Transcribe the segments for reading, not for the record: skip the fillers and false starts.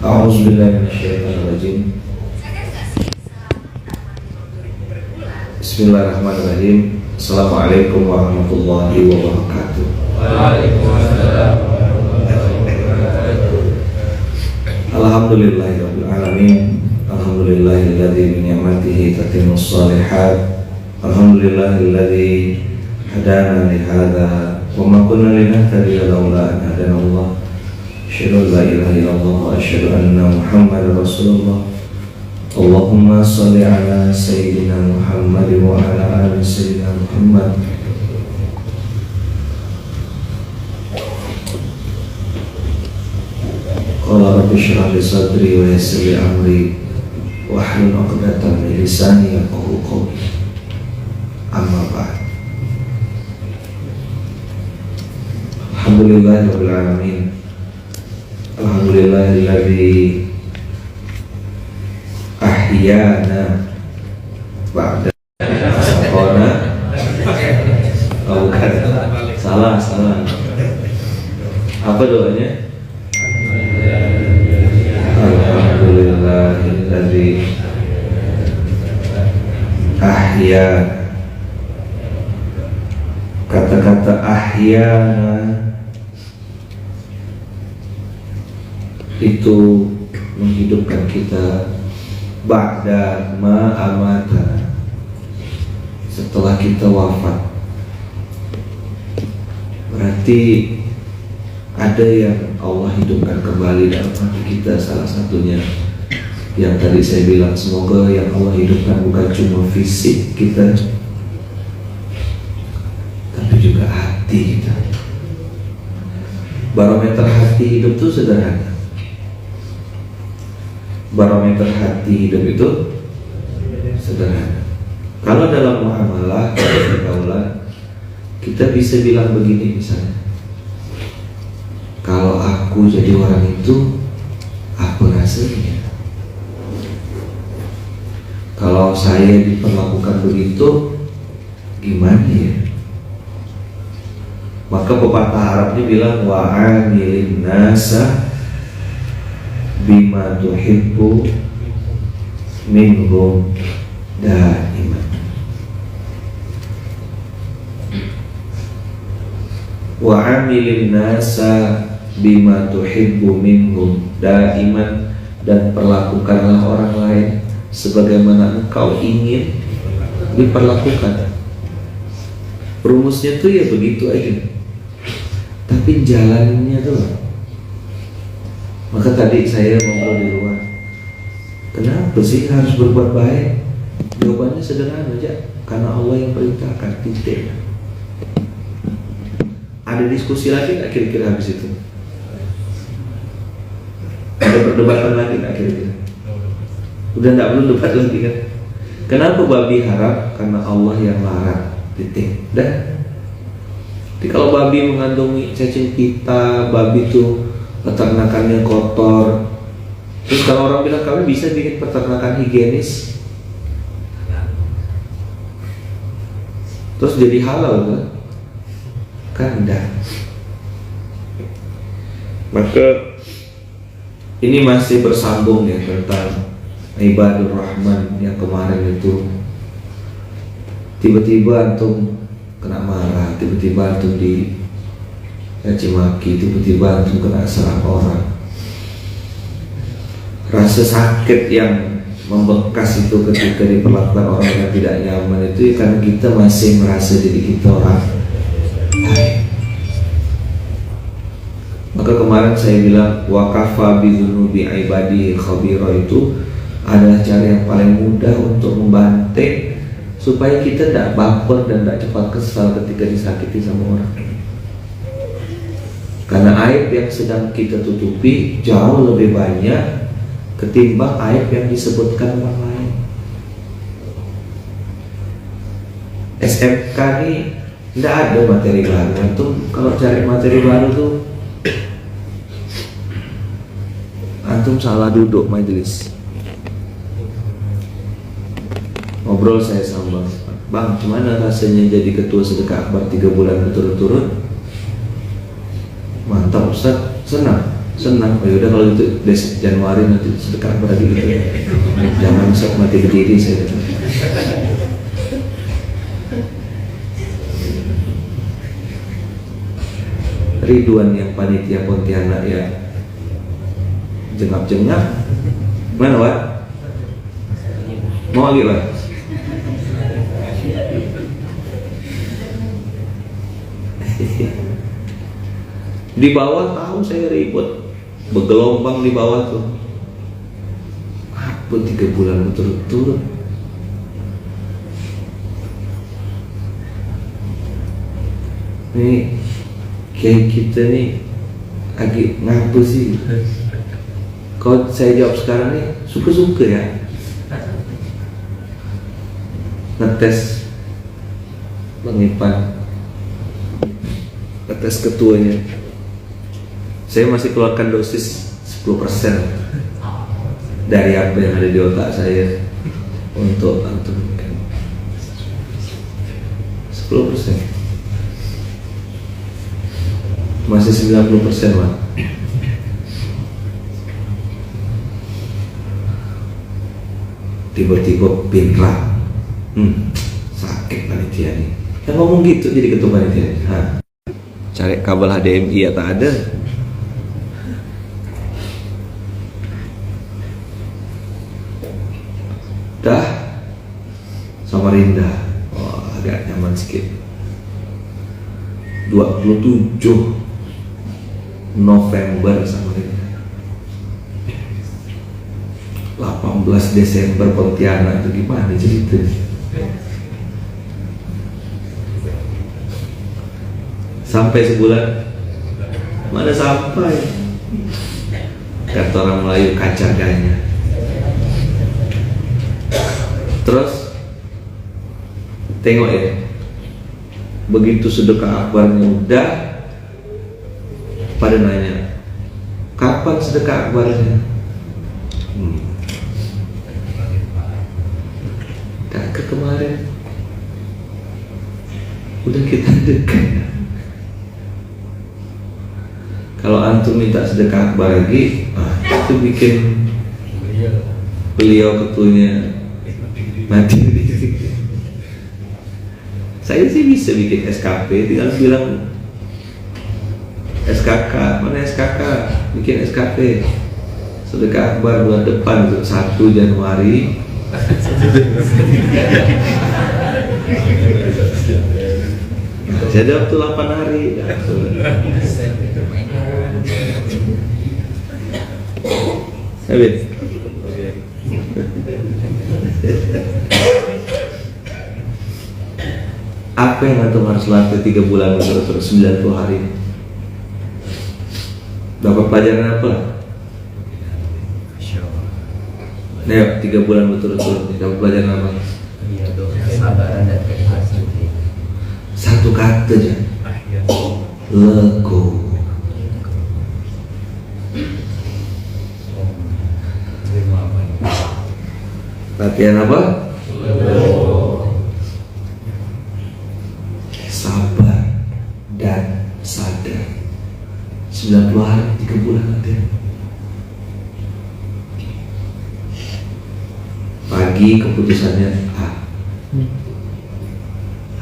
A'udzubillahiminasyaitonirrajim. Bismillahirrahmanirrahim. Assalamualaikum warahmatullahi wabarakatuh. Waalaikumsalam. Alhamdulillahirabbil alamin. Alhamdulillahilladzi bi ni'matihi tatimmus shalihat. Alhamdulillahilladzi hadana li hadza wa ma kunna linahtadiya laula an hadana Allah. Asyhadu an la ilaha illallah wa asyhadu anna Muhammadar Rasulullah. Allahumma shalli ala sayyidina Muhammad wa ala ali sayyidina Muhammad. Qala rabbi shrah li sadri wa yassir li amri wahlul 'uqdatam min lisani yafqahu qawli. Amma ba'd. Alhamdulillahirabbil alamin. Alhamdulillahilladzi ahyana ba'da sakona. Oh bukan, salah. Apa doanya? Alhamdulillahilladzi ahyana. Kata-kata ahyana itu menghidupkan kita ba'da ma amata, setelah kita wafat. Berarti ada yang Allah hidupkan kembali dalam hati kita. Salah satunya yang tadi saya bilang, semoga yang Allah hidupkan bukan cuma fisik kita, tapi juga hati kita. Barometer hati hidup itu sederhana. Barometer hati hidup itu sederhana. Kalau dalam muamalah, dalam pergaulan, kita bisa bilang begini misalnya, kalau aku jadi orang itu, apa rasanya? Kalau saya diperlakukan begitu, gimana ya? Maka pepatah Arabnya bilang, wa'amilin nasa bima tuhibbu minhum daiman. Wa'amilin nasa bima tuhibbu minhum daiman, dan perlakukanlah orang lain sebagaimana engkau ingin diperlakukan. Rumusnya tuh ya begitu aja, tapi jalannya tuh. Maka tadi saya ngobrol di luar, kenapa sih harus berbuat baik? Jawabannya sederhana aja, karena Allah yang perintahkan, titik. Ada diskusi lagi nggak kira-kira habis itu? Ada perdebatan lagi nggak kira-kira? Udah nggak perlu debat lagi kan? Kenapa babi haram? Karena Allah yang larang, titik. Dan jadi kalau babi mengandungi cacing pita, babi tuh peternakannya kotor. Terus kalau orang bilang kami bisa bikin peternakan higienis, terus jadi halal kan? Kan enggak. Maka ini masih bersambung ya tentang ibadur rahman yang kemarin itu. Tiba-tiba antum kena marah, tiba-tiba antum caci maki, tiba-tiba antum kena serang orang. Rasa sakit yang membekas itu ketika diperlakukan orang yang tidak nyaman itu ya, karena kita masih merasa diri kita orang lain. Maka kemarin saya bilang wakafa bizunubi ibadi khabira, itu adalah cara yang paling mudah untuk membanting supaya kita tidak baper dan tidak cepat kesal ketika disakiti sama orang. Karena aib yang sedang kita tutupi jauh lebih banyak ketimbang aib yang disebutkan orang lain. SMK ini tidak ada materi baru. Antum kalau cari materi baru tuh antum salah duduk majelis. Ngobrol saya sama Bang, gimana rasanya jadi ketua sedekah akbar 3 bulan berturut-turut? Mantap Ustaz, senang. senang. Oh yaudah kalau gitu Januari nanti sedekah berarti gitu. Jangan mati berdiri saya gitu. Ridwan yang panitia Pontianak ya jengap-jengap. Mana Pak? Mau lagi Pak? Di bawah tahu saya ribut, bergelombang di bawah tuh. Apa 3 bulan berturut-turut? Nih kayak kita nih lagi ngapa sih? Kalau saya jawab sekarang nih suka-suka ya. Ngetes Bang Ipan, ngetes ketuanya. Saya masih keluarkan dosis 10% dari apa yang ada di otak saya untuk antum 10%. Masih 90% Pak. Tiba-tiba pinrah, sakit panitia nih. Yang ngomong gitu jadi ketua panitia nih. Cari kabel HDMI ya tak ada. Dah Samarinda, oh, agak nyaman sedikit. 27 November Samarinda, 18 Desember Pontianak. Itu gimana cerita? Sampai sebulan mana sampai? Kata orang Melayu kaca ganya. Terus tengok ya, begitu sedekah akbarnya udah, pada nanya kapan sedekah akbarnya? Ke kemarin udah kita dekat. Kalau antum minta sedekah akbar lagi, itu bikin beliau ketuanya mati. Saya sih bisa bikin SKP, tinggal bilang SKK, mana SKK, bikin SKP sedekah akbar bulan depan untuk 1 Januari. Jadi waktu 8 hari. Habis. Apa yang antum harus lakukan 3 bulan berturut-turut 90 hari? Dapat pelajaran apa? Nih, 3 bulan berturut-turut dapat pelajaran apa? Kesabaran dan keikhlasan. Satu kata aja, lego. Latihan apa? Sabar dan sadar. 90 hari 3 bulan latihan. Pagi keputusannya A,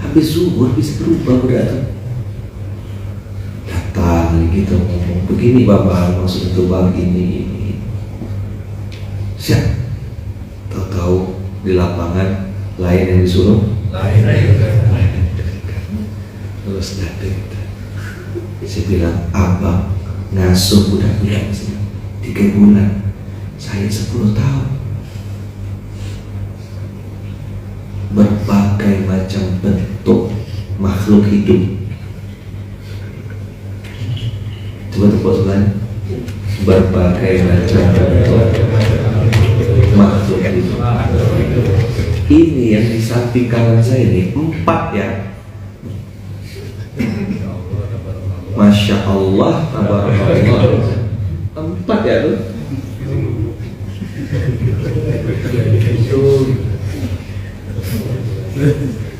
habis zuhur bisa berubah berarti. Datang gitu ngomong begini Bapak, maksud itu Bang ini. Siap. Tahu-tahu di lapangan lain yang disuruh, lain. Terus datang. Saya bilang, Abang ngasuh budak-budak 3 bulan, saya 10 tahun. Berbagai macam bentuk makhluk hidup. Coba tepuk sebelah. Berbagai macam bentuk makhluk hidup. Ini yang di samping kanan saya ini 4 ya. Masya Allah, tabarakallah. 4 ya tuh.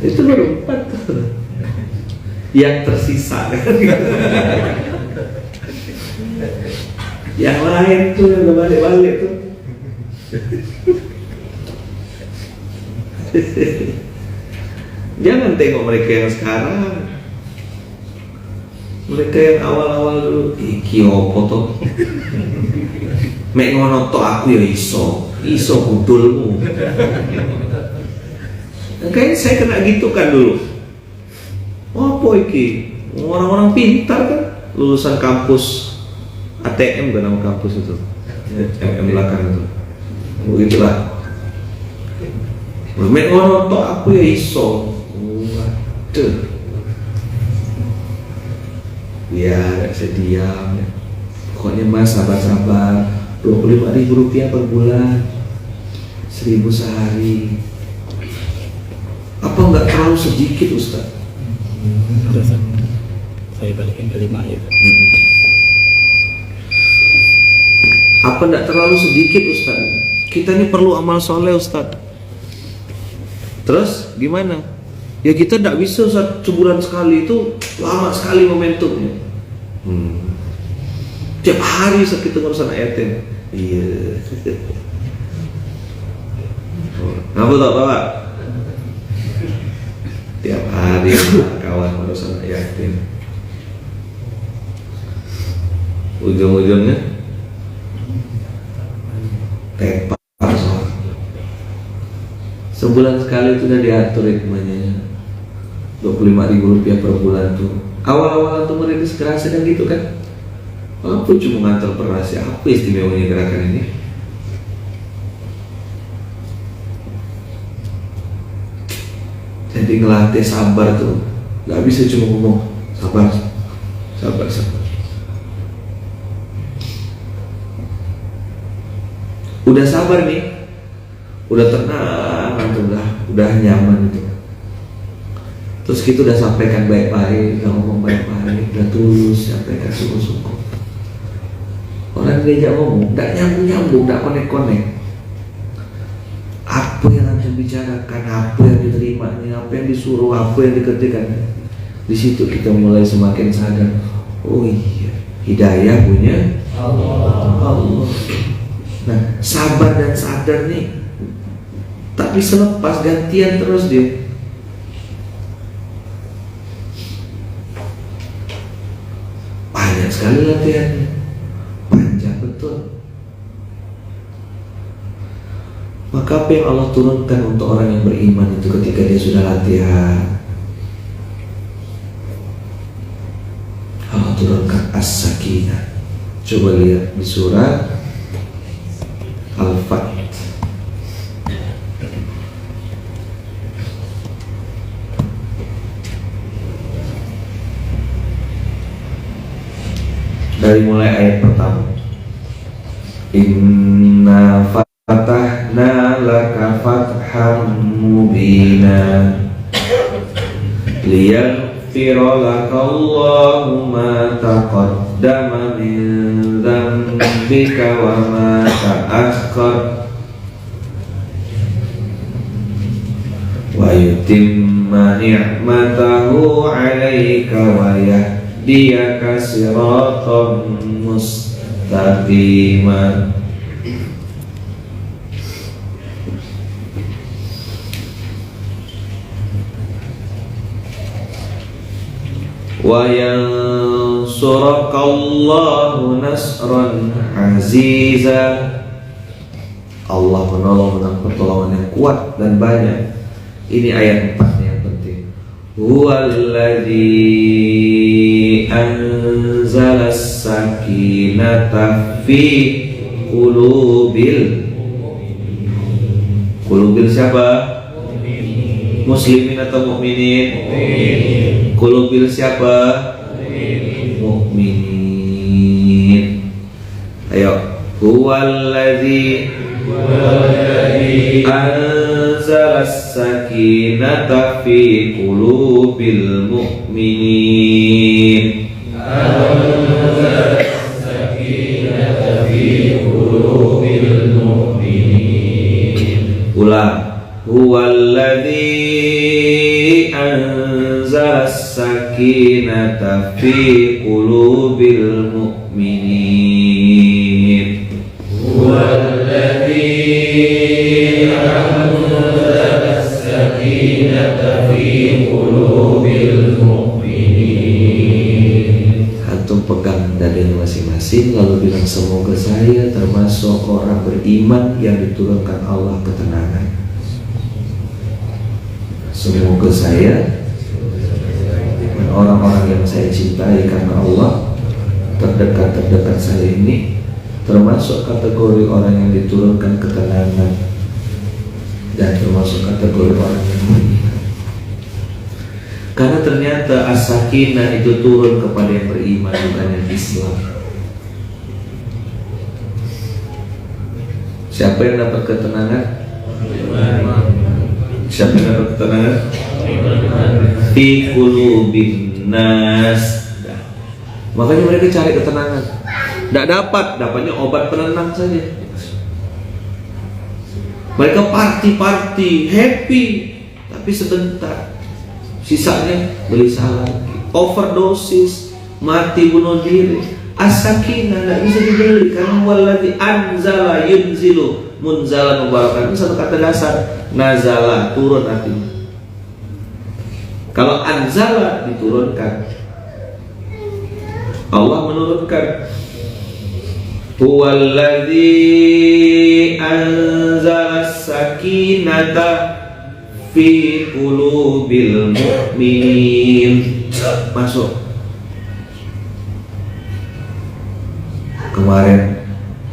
Itu baru 4 tuh. Yang tersisa Yang lain tuh yang udah balik-balik tuh. Jangan tengok mereka yang sekarang. Mereka yang awal-awal dulu, iki opo to? Mek ngono to aku ya iso kudulmu. Kayaknya saya kena gitu kan dulu. Apa iki? Orang-orang pintar kan, lulusan kampus ATM kan nama kampus itu. M belakang itu. Begitulah. Mek ngono to aku ya iso. Waduh. Ya, saya diam. Pokoknya mas sabar-sabar. 25.000 rupiah per bulan, 1.000 sehari. Apa nggak terlalu sedikit Ustaz? Saya balikin ke 5 ya. Apa nggak terlalu sedikit Ustaz? Kita ini perlu amal soleh Ustaz. Terus gimana? Ya kita nggak bisa Ustaz, sebulan sekali itu lama sekali momentumnya. Tiap hari Ustaz kita ngurusan ayatin. Iya. Ngapa tak Pak? Tiap hari kawan ngurusan ayatin. Ujung-ujungnya tepar soal. Sebulan sekali itu udah diatur hikmahnya. 25.000 rupiah per bulan tuh. Awal-awal tuh merintis kerasa kan gitu kan? Aku cuma ngantar beras ya, apa istimewanya gerakan ini? Jadi ngelatih sabar tuh, nggak bisa cuma ngomong sabar. Udah sabar nih, udah tenang, udah nyaman gitu. Terus kita udah sampaikan baik-baik, udah ngomong baik-baik, udah tulus, sampaikan sungguh-sungguh. Orang diajak ngomong, gak nyambung-nyambung, gak konek-konek. Apa yang antum bicarakan, apa yang diterimanya, apa yang disuruh, apa yang dikerjakan. Di situ kita mulai semakin sadar. Oh iya, hidayah punya Allah. Nah, sabar dan sadar nih tak bisa lepas, gantian terus dia. Banyak sekali latihannya. Betul. Maka apa yang Allah turunkan untuk orang yang beriman itu ketika dia sudah latihan, Allah turunkan as-sakinah. Coba lihat di surat Al-Fat. Dari mulai ayat pertama. Inna fatahna laka fatham mubina liyaghfira laka Allahu ma taqaddama min dhanbika wa ma ta'akhkhar wa yutimma ni'matahu 'alaika wa yahdiyaka siratan mustaqiman. Wa yansurakallahu nasran aziza. Allah menolong dengan pertolongan yang kuat dan banyak. Ini ayat 4 yang penting. Huwallazi anzala as-sakinata fi qulubil siapa? Muslimin atau mukminin? Qulubil siapa? Mukminin. Ayo. Huwallazi anzala as-sakinata fi qulubil mu'minin. Anzala as-sakinata fi qulubil mu'minin. Ulang. Huwallazi anzala as-sakinata fi qulubil mu'minin. Antum pegang dadanya masing-masing lalu bilang semoga saya termasuk orang beriman yang diturunkan Allah ketenangan. Semoga saya dan orang-orang yang saya cintai karena Allah, terdekat saya ini termasuk kategori orang yang diturunkan ketenangan dan termasuk kategori orang yang beriman. Karena ternyata as-sakinah itu turun kepada yang beriman, bukan yang Islam. Siapa yang dapat ketenangan? Siapa yang dapat ketenangan? Fi qulubin nas. Makanya mereka cari ketenangan. Tidak dapatnya obat penenang saja. Mereka party, happy, tapi sebentar. Sisanya beli salah, overdosis, mati bunuh diri. As-sakinah tidak bisa dibeli karena wallazi anzala yunzilu munzalan mubarakan. Ini satu kata dasar. Nazala, turun artinya. Kalau anzala diturunkan, Allah menurunkan. Huwallazi anzala as-sakinata fi qulubil mu'minin. Masuk. Kemarin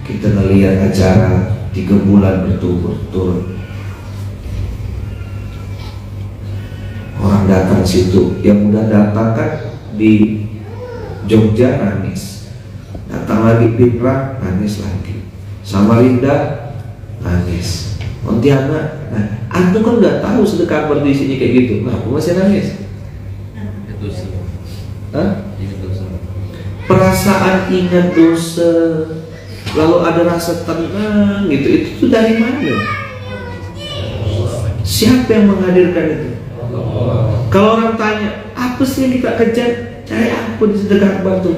kita ngelihat acara 3 bulan berturut-turut. Orang datang situ, yang udah datang kan di Jogja nangis, datang lagi Pinrang nangis lagi, Samarinda nangis, Pontianak. Nah, antum kan nggak tahu sedekah kondisinya kayak gitu. Nah, aku masih nangis. Hah? Perasaan ingat dosa, lalu ada rasa tenang gitu. Itu tuh dari mana? Siapa yang menghadirkan itu? Kalau orang tanya, apa sih yang kita kejar? Cari apa di sedekah batu?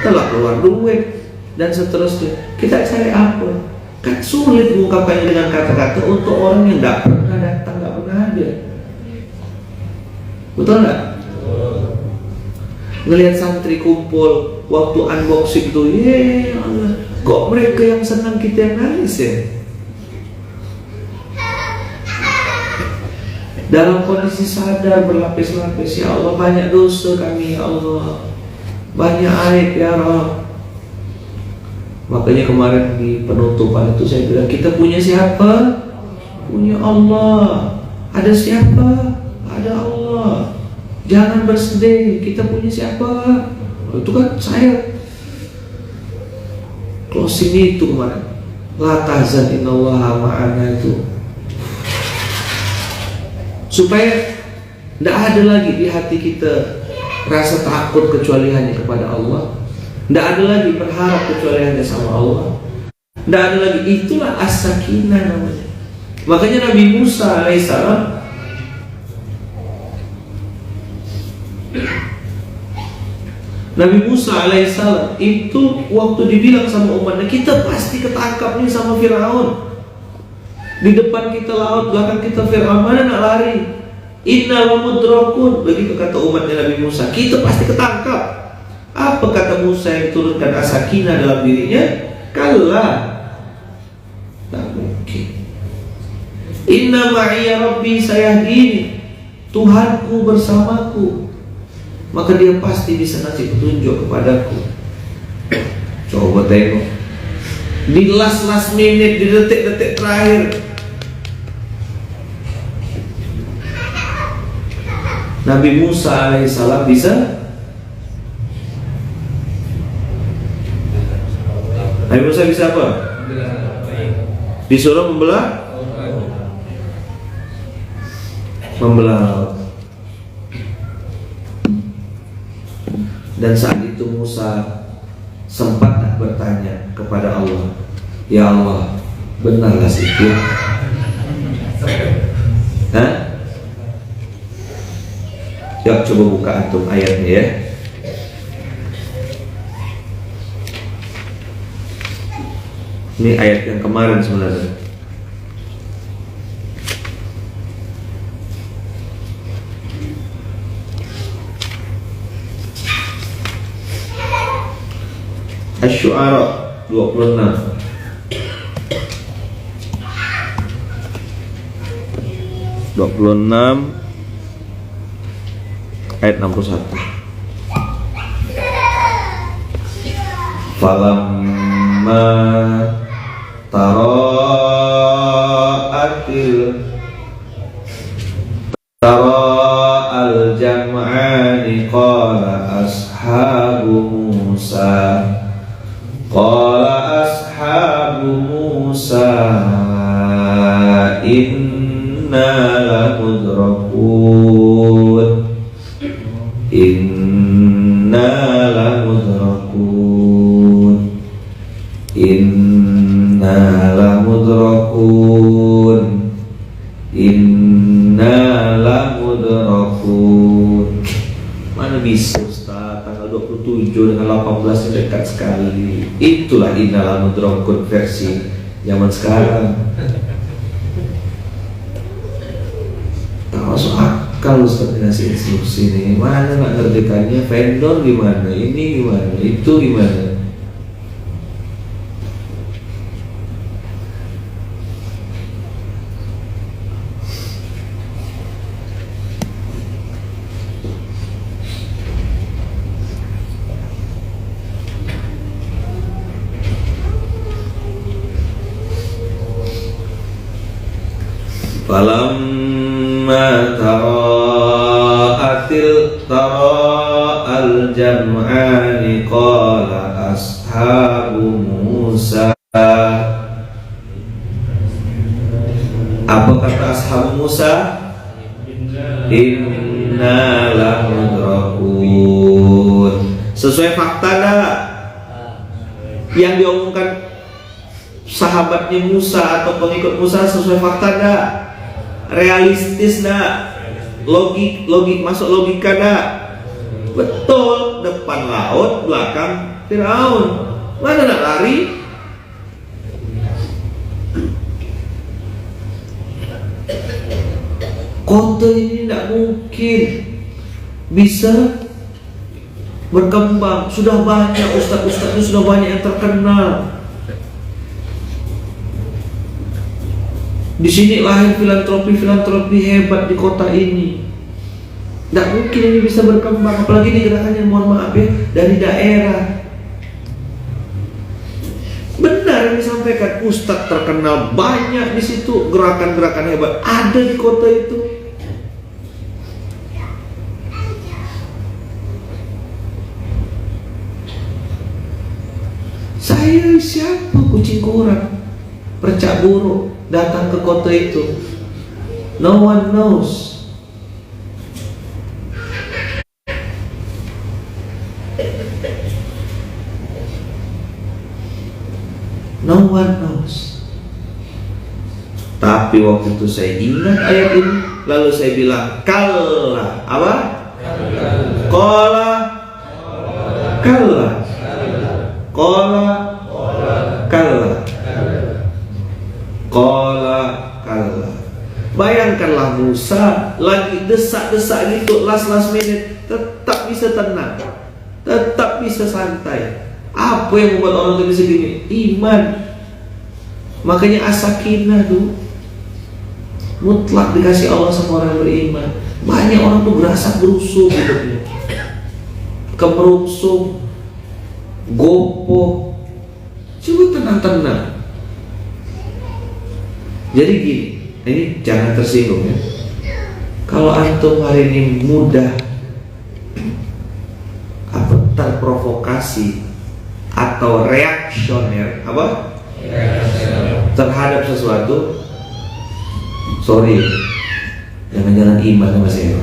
Telah keluar duit dan seterusnya. Kita cari apa? Kan sulit mengungkapkannya dengan kata-kata untuk orang yang tidak pernah datang, tidak pernah hadir. Betul nggak? Ngelihat santri kumpul waktu unboxing tuh, Allah, kok mereka yang senang kita yang nangis ya? Dalam kondisi sadar berlapis-lapis, ya Allah banyak dosa kami, ya Allah banyak aib ya Rabb. Makanya kemarin di penutupan itu saya bilang, kita punya siapa? Punya Allah. Ada siapa? Ada Allah. Jangan bersedih, kita punya siapa? Itu kan saya closing itu kemarin. La tahzan innallaha ma'ana itu. Supaya tidak ada lagi di hati kita rasa takut kecuali hanya kepada Allah. Tidak ada lagi berharap kecuali hanya sama Allah. Tidak ada lagi. Itulah as-sakinah namanya. Makanya Nabi Musa alaihissalam itu waktu dibilang sama umatnya, kita pasti ketangkap nih sama Firaun. Di depan kita laut, belakang kita Fir'aun, mana nak lari? Inna lamudrakun. Begitu kata umatnya Nabi Musa, kita pasti ketangkap. Apa kata Musa yang turunkan as-sakinah dalam dirinya? Kalla, tak mungkin. Inna ma'iya rabbi sayahdini. Tuhanku bersamaku, maka dia pasti bisa ngasih petunjuk kepadaku. Coba tengok di last minute, di detik-detik terakhir, Nabi Musa alaihissalam bisa. Nabi Musa bisa apa? Disuruh membelah laut. Dan saat itu Musa sempat tak bertanya kepada Allah, ya Allah, benarkah itu? Hah? Ya, coba buka antum ayatnya ya. Ini ayat yang kemarin sebenarnya. Asy-Syu'ara 26. Ayat 61. Falamma tara'al jam'ani qala ashabu Musa inna lamudrakun. Mana bisa Ustaz, tanggal 27 dengan 18 dekat sekali. Itulah inna lamudrakun versi zaman sekarang. Tak masuk akal Ustaz ngasih instruksi ini. Mana nak ngerjakannya, vendor gimana, ini gimana, itu gimana. Falamma tara'al jam'ani qala ashabu Musa. Apa kata ashabu Musa? Inna lamudrakun. Sesuai fakta enggak? Yang diomongkan sahabatnya Musa atau pengikut Musa sesuai fakta enggak? Realistis enggak? Logik masuk logika enggak? Betul, depan laut, belakang Firaun. Mana nak lari? Kota ini tidak mungkin bisa berkembang. Sudah banyak ustaz-ustaznya, sudah banyak yang terkenal. Di sini lahir filantropi hebat di kota ini. Tidak mungkin ini bisa berkembang, apalagi di gerakannya, mohon maaf ya, dari daerah. Benar yang disampaikan, ustadz terkenal banyak di situ, gerakan-gerakan hebat ada di kota itu. Saya siapa kucing kurang, percak buruk datang ke kota itu. No one knows. No one knows. Tapi waktu itu saya ingat ayat ini, lalu saya bilang kalla. Apa? Qala kalla. Qala kalla. Qala kalla. Bayangkanlah Musa lagi desak-desak gitu, last minute, tetap bisa tenang, tetap bisa santai. Apa yang membuat orang itu bisa gini? Iman. Makanya as-sakinah tuh mutlak dikasih Allah sama orang beriman. Banyak orang tuh berasa berusung hidupnya, kemeruksung, gopoh. Coba tenang-tenang. Jadi gini, ini jangan tersinggung ya. Kalau antum hari ini mudah terprovokasi atau reaksioner terhadap sesuatu, sorry, jangan-jangan iman sama saya.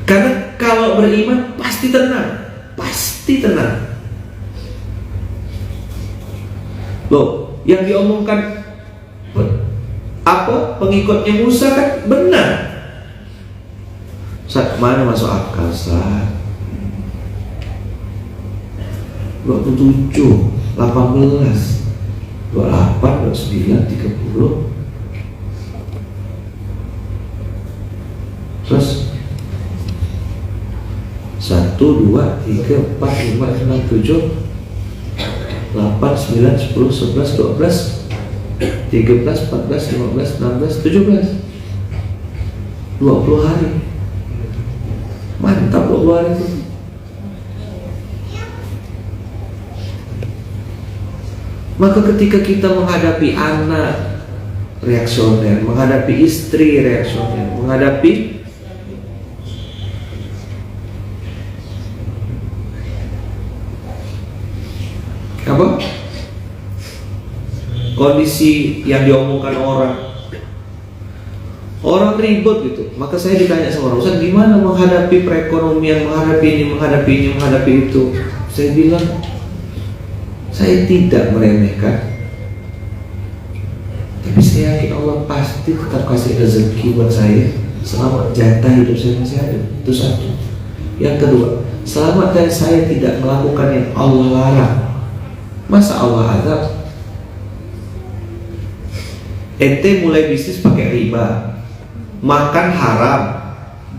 Karena kalau beriman pasti tenang, pasti tenang. Loh, yang diomongkan apa pengikutnya Musa kan benar. Saat mana masuk akal saat 27, 18, 28, 29, 30. Terus 1, 2, 3, 4, 5, 6, 7, 8, 9, 10, 11, 12, 13, 14, 15, 16, 17, 20 hari. Mantap 20 hari itu. Maka ketika kita menghadapi anak reaksioner, menghadapi istri reaksioner, menghadapi apa? Kondisi yang diomongkan orang ribut gitu. Maka saya ditanya sama orang, Ustaz, gimana menghadapi perekonomian, menghadapi ini, menghadapi itu. Saya bilang, saya tidak meremehkan, tapi saya yakin Allah pasti tetap kasih rezeki buat saya selama jatah hidup saya masih ada. Itu satu. Yang kedua, selama saya tidak melakukan yang Allah larang, masa Allah azab? Ente mulai bisnis pakai riba, makan haram,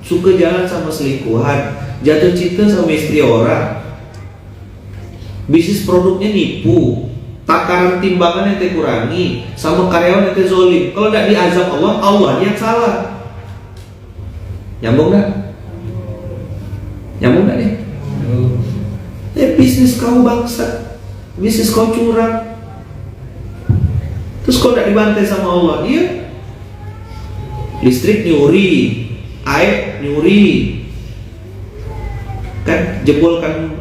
suka jalan sama selingkuhan, jatuh cinta sama istri orang, bisnis produknya nipu, takaran timbangan ente kurangi, sama karyawan ente zolim. Kalau tidak diazab Allah, Allah yang salah. Nyambung gak? Nyambung gak nih? Bisnis kau bangsat, bisnis kau curang, terus kau tidak dibantai sama Allah. Iya, listrik nyuri, air nyuri, kan jebolkan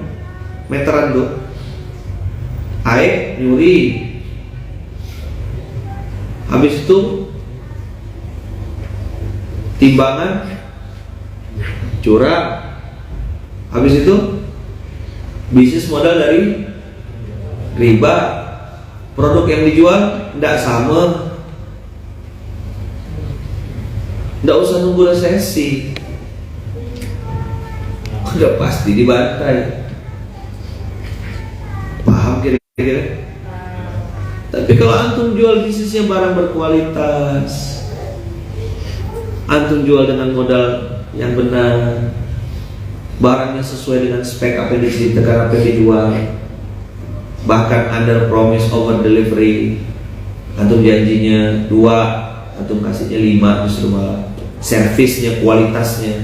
meteran tuh, air nyuri, habis itu timbangan curang, habis itu bisnis modal dari riba, produk yang dijual tidak sama. Tidak usah nunggu resesi, udah pasti dibantai. Paham kira-kira? Tapi kalau antum jual bisnisnya barang berkualitas, antum jual dengan modal yang benar, barangnya sesuai dengan spek apa yang diceritakan, apa yang dijual, bahkan under promise over delivery, antum janjinya 2, antum kasihnya 5, justru malah servisnya, kualitasnya.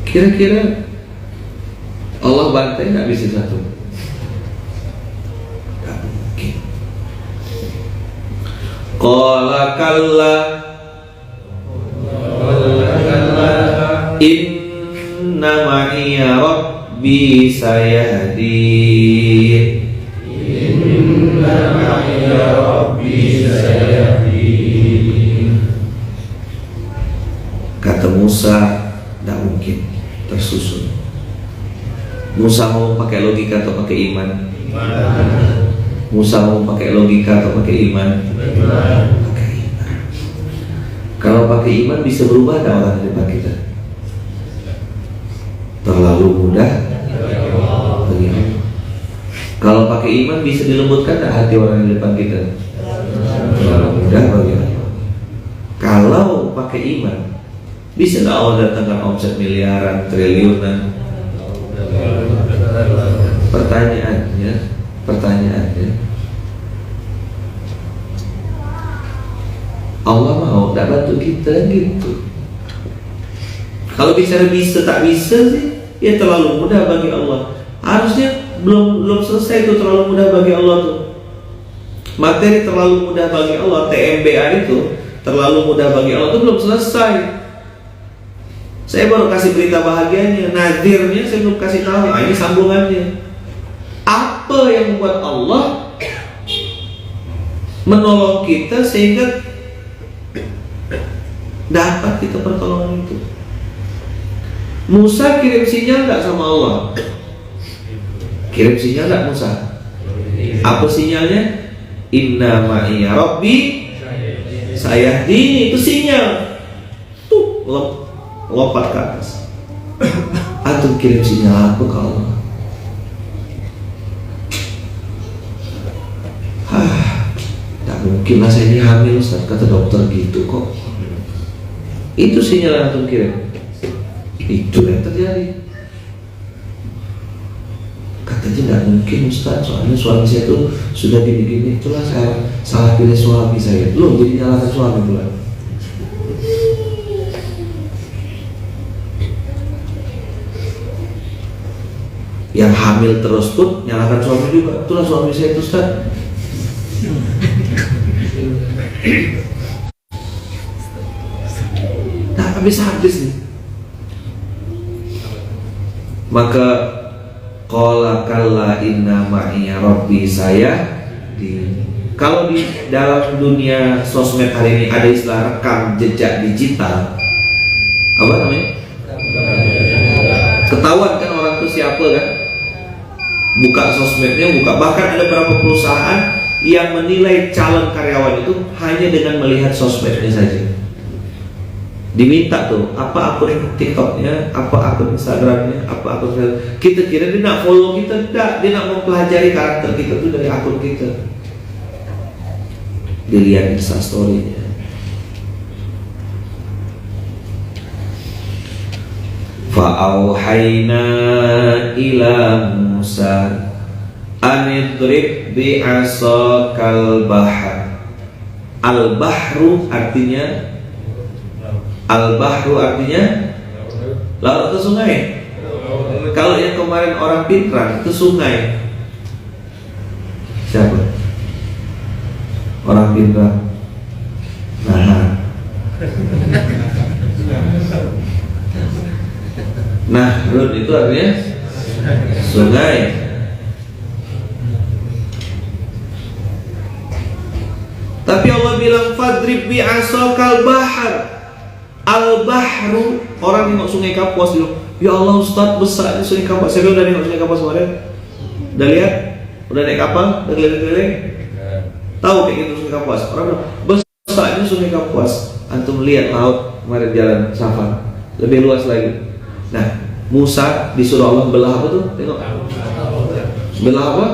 Kira-kira Allah bantai nggak bisa satu? Nggak mungkin. Qala kalla inna ma'iya rabbi sayahdin. Inna ma'iya rabbi sayahdin. Kata Musa, tidak mungkin tersusun. Musa mau pakai logika atau pakai iman? Musa mau pakai logika atau pakai iman? Pakai iman. Kalau pakai iman bisa berubah tak orang di depan kita? Terlalu mudah bagi Allah. Kalau pakai iman bisa dilembutkan tak hati orang di depan kita? Terlalu mudah bagi Allah. Kalau pakai iman, bisa tak Allah datangkan omset miliaran, triliunan? Pertanyaannya, Allah mau tak bantu kita gitu? Kalau bicara bisa tak bisa sih, ya terlalu mudah bagi Allah. Harusnya belum selesai itu, terlalu mudah bagi Allah tuh. Materi terlalu mudah bagi Allah, TMBA itu terlalu mudah bagi Allah itu belum selesai. Saya baru kasih berita bahagianya, nadirnya saya belum kasih tahu. Ini sambungannya. Apa yang membuat Allah menolong kita sehingga dapat kita pertolongan itu? Musa kirim sinyal enggak sama Allah? Kirim sinyal enggak Musa? Apa sinyalnya? Inna ma'iya rabbi sayahdin. Itu sinyal. Tuh, lompat ke atas. Antum kirim sinyal apa ke Allah? Tak mungkin lah saya ini hamil, Ustaz. Kata dokter gitu kok. Itu sinyal yang antum kirim. Itu yang terjadi. Katanya nggak mungkin Ustaz, soalnya suami saya tuh sudah gini-gini. Itulah saya salah pilih suami saya. Lu jadi nyalakan suami pula. Yang hamil terus pun nyalakan suami juga. Itulah suami saya itu Ustaz. Nah, habis-habis nih. Maka qala kalla inna ma'iya rabbi, saya kalau di dalam dunia sosmed hari ini ada istilah rekam jejak digital. Apa namanya? Ketahuan kan orang itu siapa kan? Buka sosmednya, buka. Bahkan ada beberapa perusahaan yang menilai calon karyawan itu hanya dengan melihat sosmednya saja. Diminta tuh apa akun TikToknya, apa akun Instagramnya, apa akun kita kira dia nak follow kita, tidak, dia nak mempelajari karakter kita tuh dari akun kita. Dilihat Instastory-nya. Fa'auhayna ila Musa anidrib bi'asakal bahr. Al-bahru artinya laut atau sungai? Kalau yang kemarin orang Pinrang itu sungai. Siapa? Orang Pinrang. Nahrun itu artinya sungai. Tapi Allah bilang fadrib bi'asakal bahr. Al-bahru, orang nengok sungai Kapuas dulu. Ya Allah Ustaz, besar ini sungai Kapuas. Saya udah nengok sungai Kapuas kemarin. Udah lihat? Udah naik kapal? Udah keliling-keliling? Tahu kayak gitu sungai Kapuas. Orang bilang, besar ini sungai Kapuas. Antum lihat laut kemarin jalan Safar, lebih luas lagi. Nah, Musa disuruh Allah belah apa tuh? Tengok. Belah apa?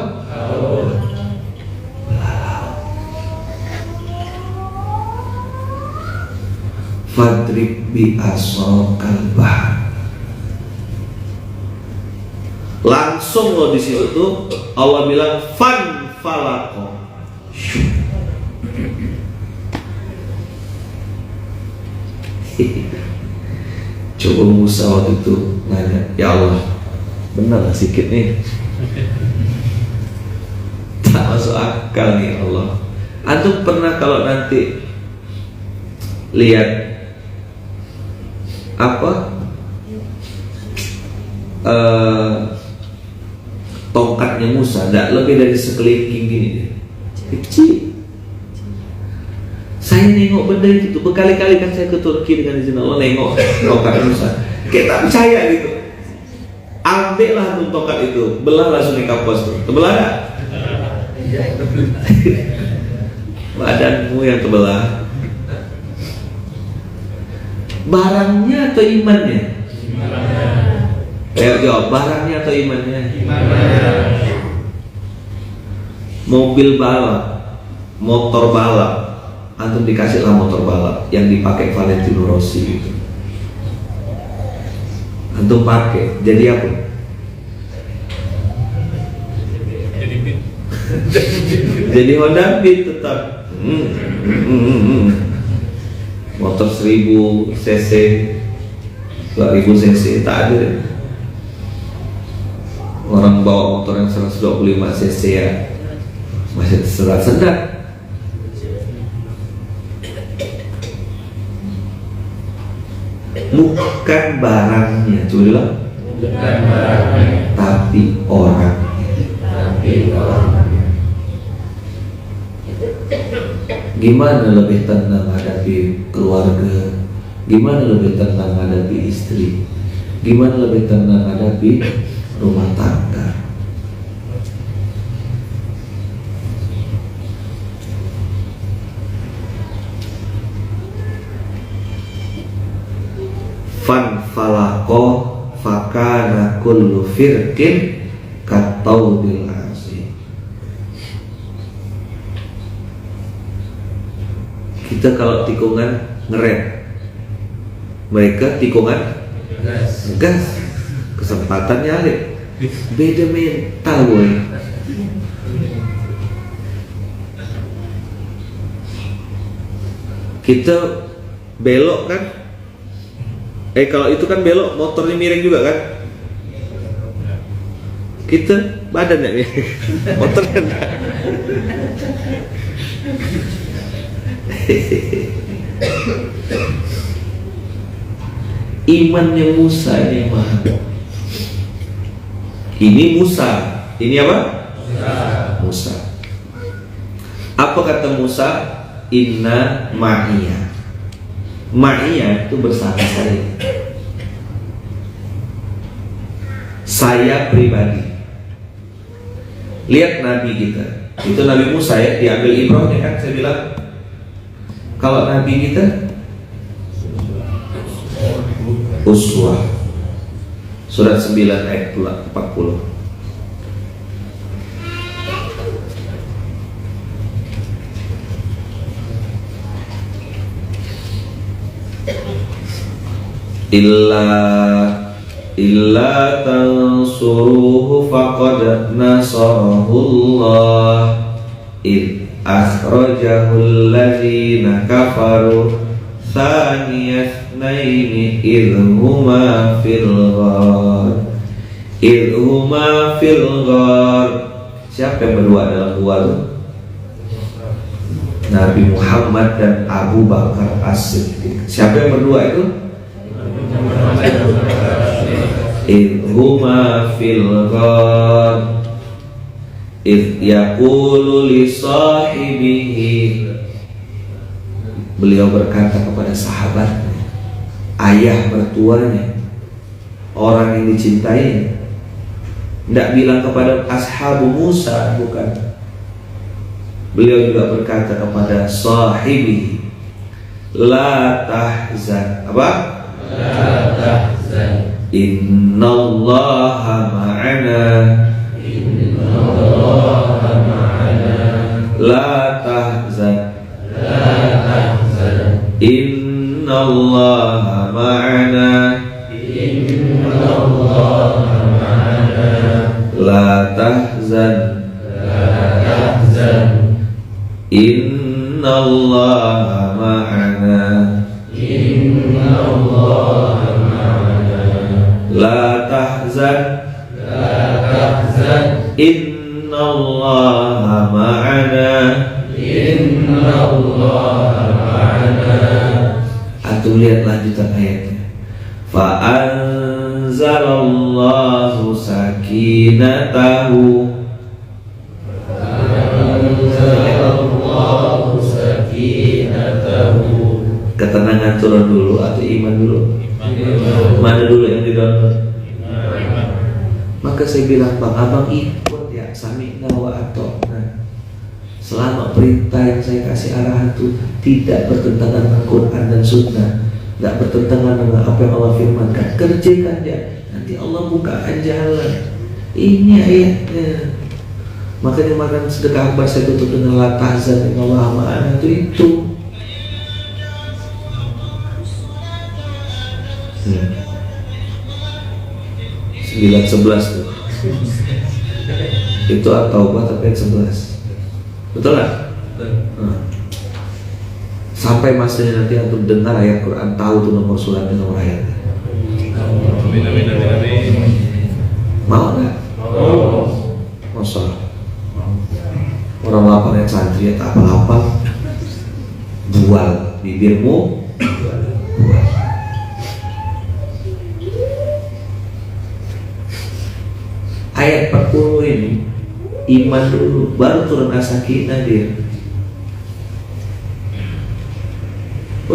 Fadrib bi'asakal bahr. Langsung loh di situ tuh Allah bilang fan falaqo. Coba Musa waktu itu nanya, ya Allah, benar lah sikit nih. Tak masuk akal nih Allah. Antum pernah kalau nanti lihat apa tongkatnya Musa, tidak lebih dari sekelingking gini, kecil. Saya nengok benda itu tuh berkali-kali kan saya ke Turki dengan izin Allah, nengok tongkat Musa, kayak tak percaya gitu. Ambillah tuh tongkat itu, belahlah sungai Kapuas tuh, terbelah tak? Badanmu yang terbelah. Barangnya atau imannya? Ayo jawab, barangnya atau imannya? Mobil balap, motor balap, antum dikasihlah motor balap yang dipakai Valentino Rossi gitu. Antum pakai, jadi apa? Jadi Honda Beat tetap. Motor 1000 cc 2000 cc tak ada. Orang bawa motor yang 125 cc ya masih sedat-sedat. Bukan barangnya, coba bilang. Tapi orangnya. Gimana lebih tenang hadapi keluarga? Gimana lebih tenang hadapi istri? Gimana lebih tenang hadapi rumah tangga? Fan falaqo fakana kullu firqin kataudil azim. Kita kalau tikungan ngerem, Mereka tikungan gas, kesempatan nyalip. Beda mental boy. Kita belok kan? Kalau itu kan belok, motornya miring juga kan? Kita badan ya miring, motornya enggak. Imannya Musa ini mah. Ini Musa. Ini apa? Musa. Apa kata Musa? Inna ma'iyah. Ma'iyah itu bersama saya. Saya pribadi. Lihat Nabi kita. Itu Nabi Musa ya, diambil ibrahnya kan saya bilang. Kalau Nabi kita uswah. Surat 9 ayat 40. Illa tansuruhu faqad nasarahullah id akhrajahul ladzina kafaru thaniyatnaini idhuma fil ghar. Siapa yang berdua dalam gua itu? Nabi Muhammad dan Abu Bakar As-Siddiq. Siapa yang berdua itu? Idhuma fil ghar idh yaqulu li sahibihi. Beliau berkata kepada sahabatnya, ayah mertuanya, orang yang dicintai. Tidak bilang kepada ashabu Musa, bukan. Beliau juga berkata kepada sahibi, la tahzan. Apa? La tahzan. Innallaha ma'ana. Innallaha ma'ana. La tahzan. La tahzan. Innallaha ma'ana. Innallaha ma'ana. La tahzan. La tahzan. Innallaha ma'ana. Innallaha ma'ana. La tahzan. La tahzan. Innallaha ma'ana. Innallaha ma'ana. Antum lihat lanjutan ayatnya. Fa anzalallahu sakinatahu. Ketenangan turun dulu atau iman dulu? Mana dulu yang didownload? Maka saya bilang, Bang, abang ikut ya, sami'na wa ata'na. Selama perintah yang saya kasih arahan itu tidak bertentangan dengan Quran dan Sunnah, tidak bertentangan dengan apa yang Allah firmankan, kerjakan ya. Nanti Allah bukakan jalan. Ini ayatnya. Makanya makan sedekah akbar saya tutup dengan la tahzan innallaha ma'ana itu. 9:11 tuh. Itu At-Taubah ayat 11. Betul nggak? Sampai masanya nanti antum dengar ayat Quran, tahu tuh nomor suratnya, nomor ayatnya. Mau nggak? Mau sholat? Orang lapangan santri tak apa-apa, bual bibirmu, bual. Ayat 40 ini iman dulu, baru turun as-sakinah dia.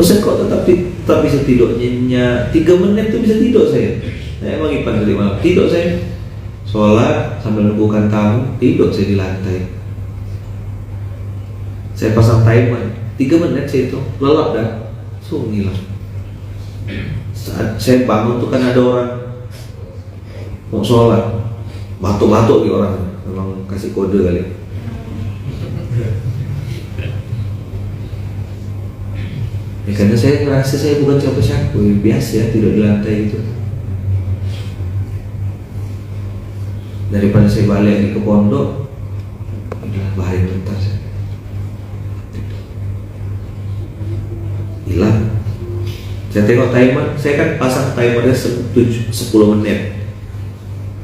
Saya kok tetap bisa tidur nyenyak 3 menit tuh bisa tidur saya. Saya emang ipan dari malam tidur saya. Sholat sambil nunggukan tamu, tidur saya di lantai. Saya pasang timer 3 menit saya itu lelap dah, ngilang. Saat saya bangun tuh kan ada orang mau sholat, batuk-batuk di orang, memang kasih kode kali. Ya karena saya ngerasa saya bukan siapa-siapa, biasa ya, tidur di lantai gitu. Daripada saya balik lagi ke pondok, udah bahaya bentar saya. Hilang. Saya tengok timer, saya kan pasang timernya 10 menit.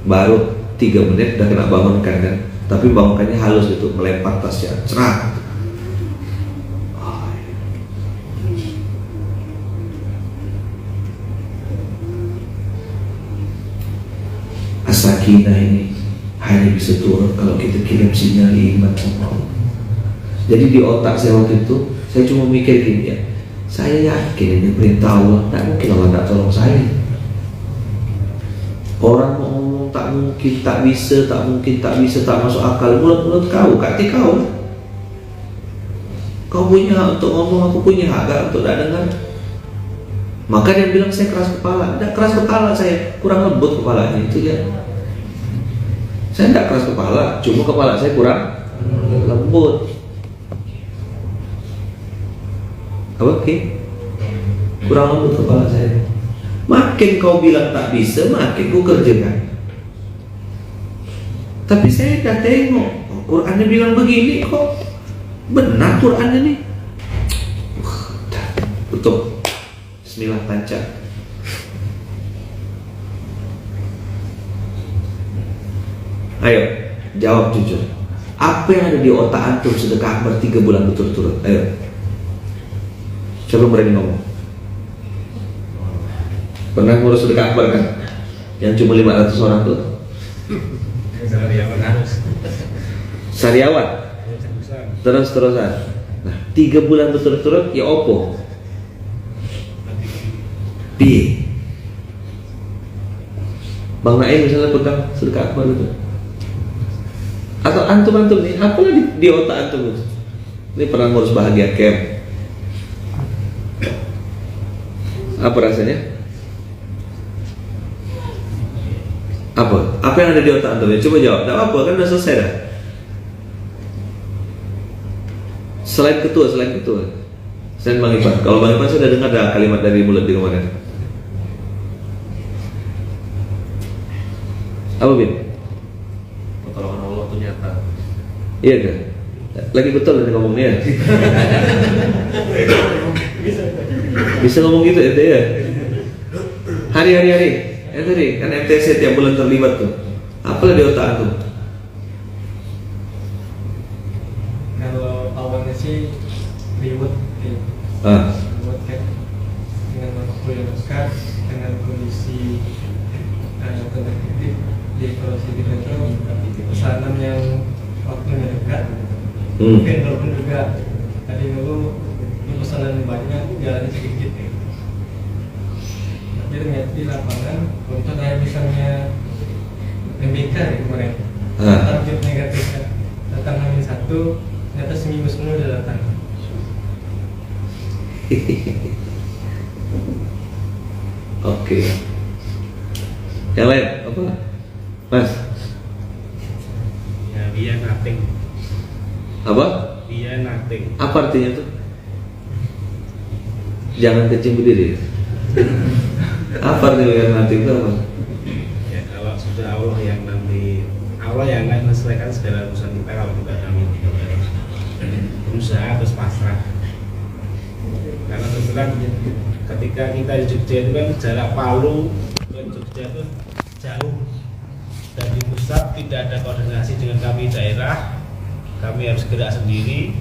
Baru 3 menit udah kena bangunkan kan. Tapi bangunkannya halus gitu, melempar tasnya, cerah. As-sakinah ini hanya bisa turun kalau kita kirim sinyal iman sama Allah. Jadi di otak saya waktu itu, saya cuma mikir gini ya, saya yakin ini perintah Allah, tak mungkin Allah tak tolong saya. Orang mau ngomong tak mungkin, tak bisa, tak mungkin, tak bisa, tak masuk akal. Mulut-mulut kau, kati kau. Kau punya hak untuk ngomong, aku punya hak gak untuk tak dengar. Maka dia bilang saya keras kepala. Tidak keras kepala saya, kurang lembut kepalanya itu ya. Saya tidak keras kepala, cuma kepala saya kurang lembut. Oke, kurang lembut kepala saya. Makin kau bilang tak bisa, makin ku kerjakan. Tapi saya dah tengok, Qurannya bilang begini kok. Benar Qurannya nih. Betul. Bismillah tancap. Ayo, jawab jujur. Apa yang ada di otak antum sedekah akbar 3 bulan berturut-turut? Ayo. Siapa berani ngomong? Pernah ngurus sedekah akbar kan? Yang cuma 500 orang tuh? Sariawan. Terus-terusan. Nah, 3 bulan berturut-turut ya opo? Piye? Bang Naim misalnya pegang sedekah akbar gitu. Atau antum-antum nih, apalah di otak antum? Ini pernah ngurus bahagia camp. Apa rasanya? Apa yang ada di otak antum? Coba jawab. Tidak apa-apa, kan udah selesai dah. Selain ketua. Selain Bang Ipan. Kalau Bang Ipan sudah dengar dah kalimat dari mulut di kemarin. Apa Bin? Pertolongan Allah itu nyata. Iya kan? Lagi betul ini ngomongnya. Bisa ngomong gitu ente ya? Hari. Tadi kan MTC tiap bulan terlibat tuh. Apalah di otak tuh? Kalau awalnya sih reward reward kan dengan waktu yang dekat, dengan kondisi tanda kutip di evaluasi kita itu pesanan yang waktunya dekat. Mungkin walaupun juga tadi dulu pesanan banyak, jalannya sedikit ya. Tapi ternyata di lapangan, untuk kayak misalnya MBK ya kemarin, target negatif kan, datang hamil 1, ternyata seminggu semua udah datang. Oke. Yang lain apa? Mas? Ya, dia nothing. Apa? Dia nothing. Apa artinya tuh? Jangan kencing berdiri. Apa artinya yang nanti itu apa? Ya, kalau sudah Allah yang akan menyelesaikan segala urusan kita, kalau kita kami berusaha terus pasrah. Karena kebetulan ketika kita di Jogja itu kan jarak Palu ke Jogja itu jauh, dan di pusat tidak ada koordinasi dengan kami daerah. Kami harus gerak sendiri,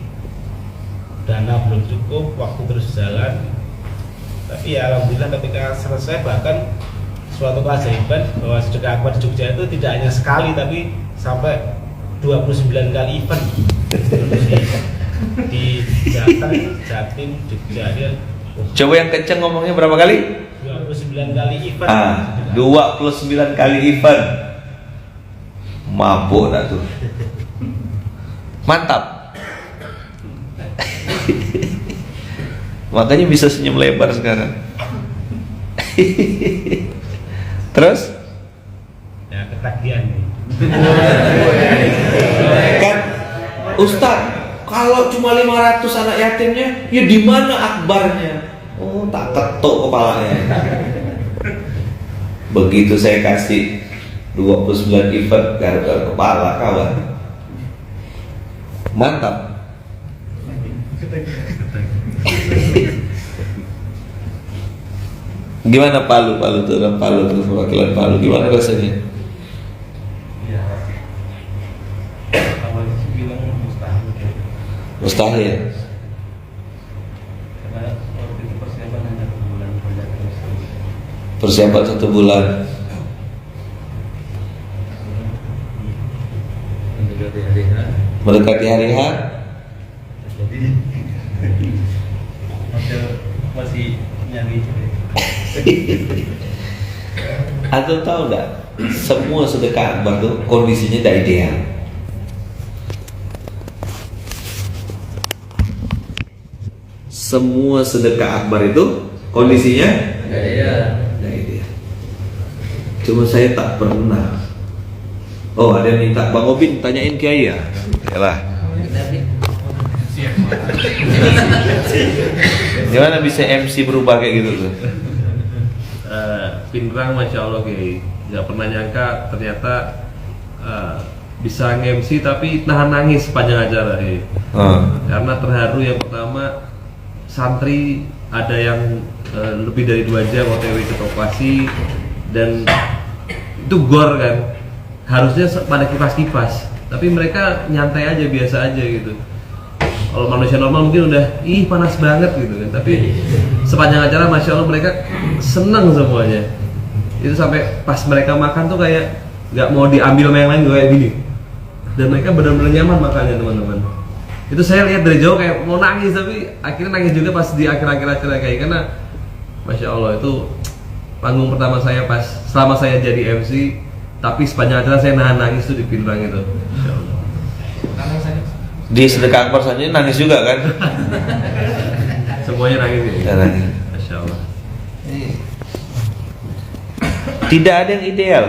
dana belum cukup, waktu terus jalan. Tapi ya alhamdulillah ketika selesai, bahkan suatu keajaiban bahwa sedekah akbar di Jogja itu tidak hanya sekali tapi sampai 29 kali event di Jatim, Jogja. Dia Coba yang kenceng ngomongnya berapa kali? 29 kali event. 29 kali event. Mabuk dah tuh. Mantap. Makanya bisa senyum lebar sekarang. Terus? Ya, ketagihan nih. Kan Ustaz, kalau cuma 500 anak yatimnya, ya di mana akbarnya? Oh, tak ketuk kepalanya. Begitu saya kasih 29 event gara-gara kepala kawan. Mantap. Gimana Palu tuh, orang Palu tuh, perwakilan Palu, gimana rasanya? Ya, awalnya sih bilang mustahil. Mustahil. Karena waktu itu persiapan hanya 1 bulan kerja terus. Persiapan 1 bulan. Mendekati hari H. Mendekati hari H. Jadi masih nyari. Antum tahu nggak? Semua sedekah akbar tuh kondisinya tidak ideal. Semua sedekah akbar itu kondisinya tidak ideal. Cuma saya tak pernah. Oh, ada yang minta Bang Obin tanyain Kiai ya? Yalah. Gimana bisa MC berubah kayak gitu tuh? Pinrang Masya Allah Kiai, nggak pernah nyangka ternyata bisa nge-MC tapi nahan nangis sepanjang acara karena terharu. Yang pertama, santri ada yang lebih dari 2 jam OTW ke Topasi dan itu gor kan, harusnya pada kipas-kipas tapi mereka nyantai aja, biasa aja gitu. Kalau manusia normal mungkin udah panas banget gitu kan, tapi sepanjang acara Masya Allah mereka seneng semuanya. Itu sampai pas mereka makan tuh kayak nggak mau diambil sama yang lain, kayak gini. Dan mereka benar-benar nyaman makannya teman-teman. Itu saya lihat dari jauh kayak mau nangis, tapi akhirnya nangis juga pas di akhir-akhir acara kayak, karena Masya Allah itu panggung pertama saya pas selama saya jadi MC, tapi sepanjang acara saya nahan nangis tuh di Pinrang itu. Masya Allah. Di sedekah akbar saja nangis juga kan? Semuanya nangis ya. Nangis. Masya Allah. Tidak ada yang ideal.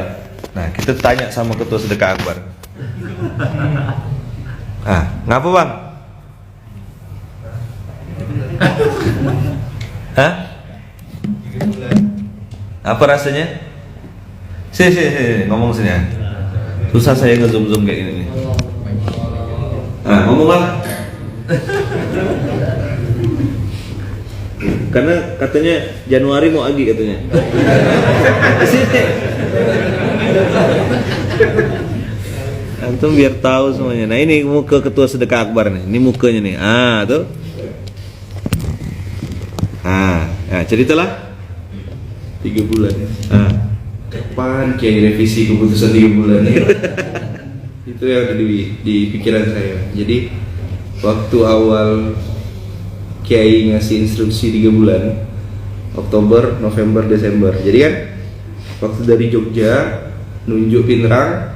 Nah, kita tanya sama ketua sedekah akbar. Ngapa Bang? Hah? Apa rasanya? Sini, ngomong sini ya. Susah saya nge-zoom kayak gini nih. Ngomonglah. Karena katanya Januari mau agi katanya. Antum biar tahu semuanya. Nah, ini muka ketua sedekah akbar nih. Ini mukanya nih. Tuh. Ceritalah. 3 bulan. Kapan Kiai revisi keputusan 3 bulan? Itu yang ada di pikiran saya. Jadi waktu awal Kiai ngasih instruksi 3 bulan, Oktober, November, Desember. Jadi kan waktu dari Jogja nunjuk Pinrang,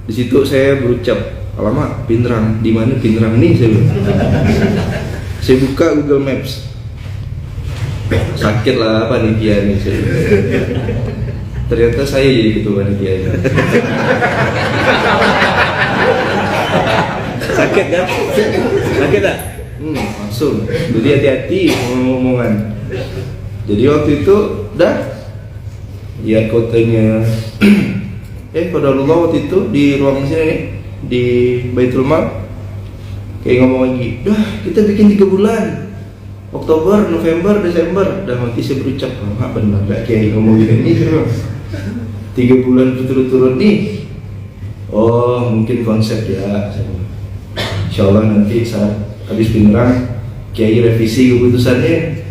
di situ saya berucap, alamak Pinrang, di mana Pinrang nih saya bilang. Saya buka Google Maps, sakit lah panitia nih saya. Ternyata saya jadi ketua panitia. Sakit kan? Sakit tak? Langsung. Jadi hati-hati ngomong-ngomongan. Jadi waktu itu dah lihat kotanya. Qadarullah waktu itu di ruang sini nih, di Baitul Mal. Kayak ngomong lagi, dah kita bikin 3 bulan. Oktober, November, Desember. Dan nanti saya berucap, benar gak Kiai ngomong gini nih. 3 bulan berturut-turut nih. Oh, mungkin konsep ya. Insyaallah nanti saat habis Pinrang Kiai revisi keputusannya,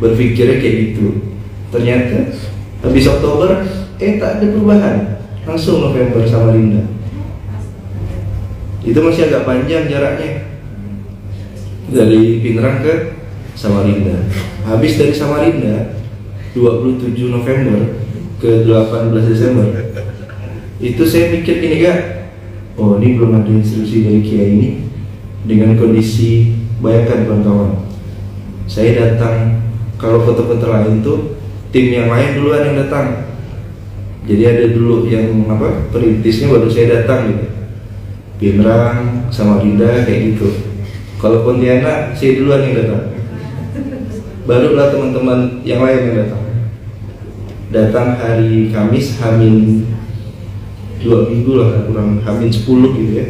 berpikirnya kayak gitu. Ternyata habis Oktober tak ada perubahan, langsung November Samarinda. Itu masih agak panjang jaraknya dari Pinrang ke Samarinda. Habis dari Samarinda 27 November ke 18 Desember. Itu saya mikir gini gak, oh ini belum ada instruksi dari Kiai ini. Dengan kondisi, bayangkan kawan-kawan, saya datang, kalau kota-kota lain tuh tim yang lain duluan yang datang. Jadi ada dulu yang perintisnya, baru saya datang gitu. Pinrang, Samarinda kayak gitu. Kalau Pontianak saya duluan yang datang. barulah teman-teman yang lain yang datang hari Kamis Hamin 2 minggu lah, kurang Hamin 10 gitu ya.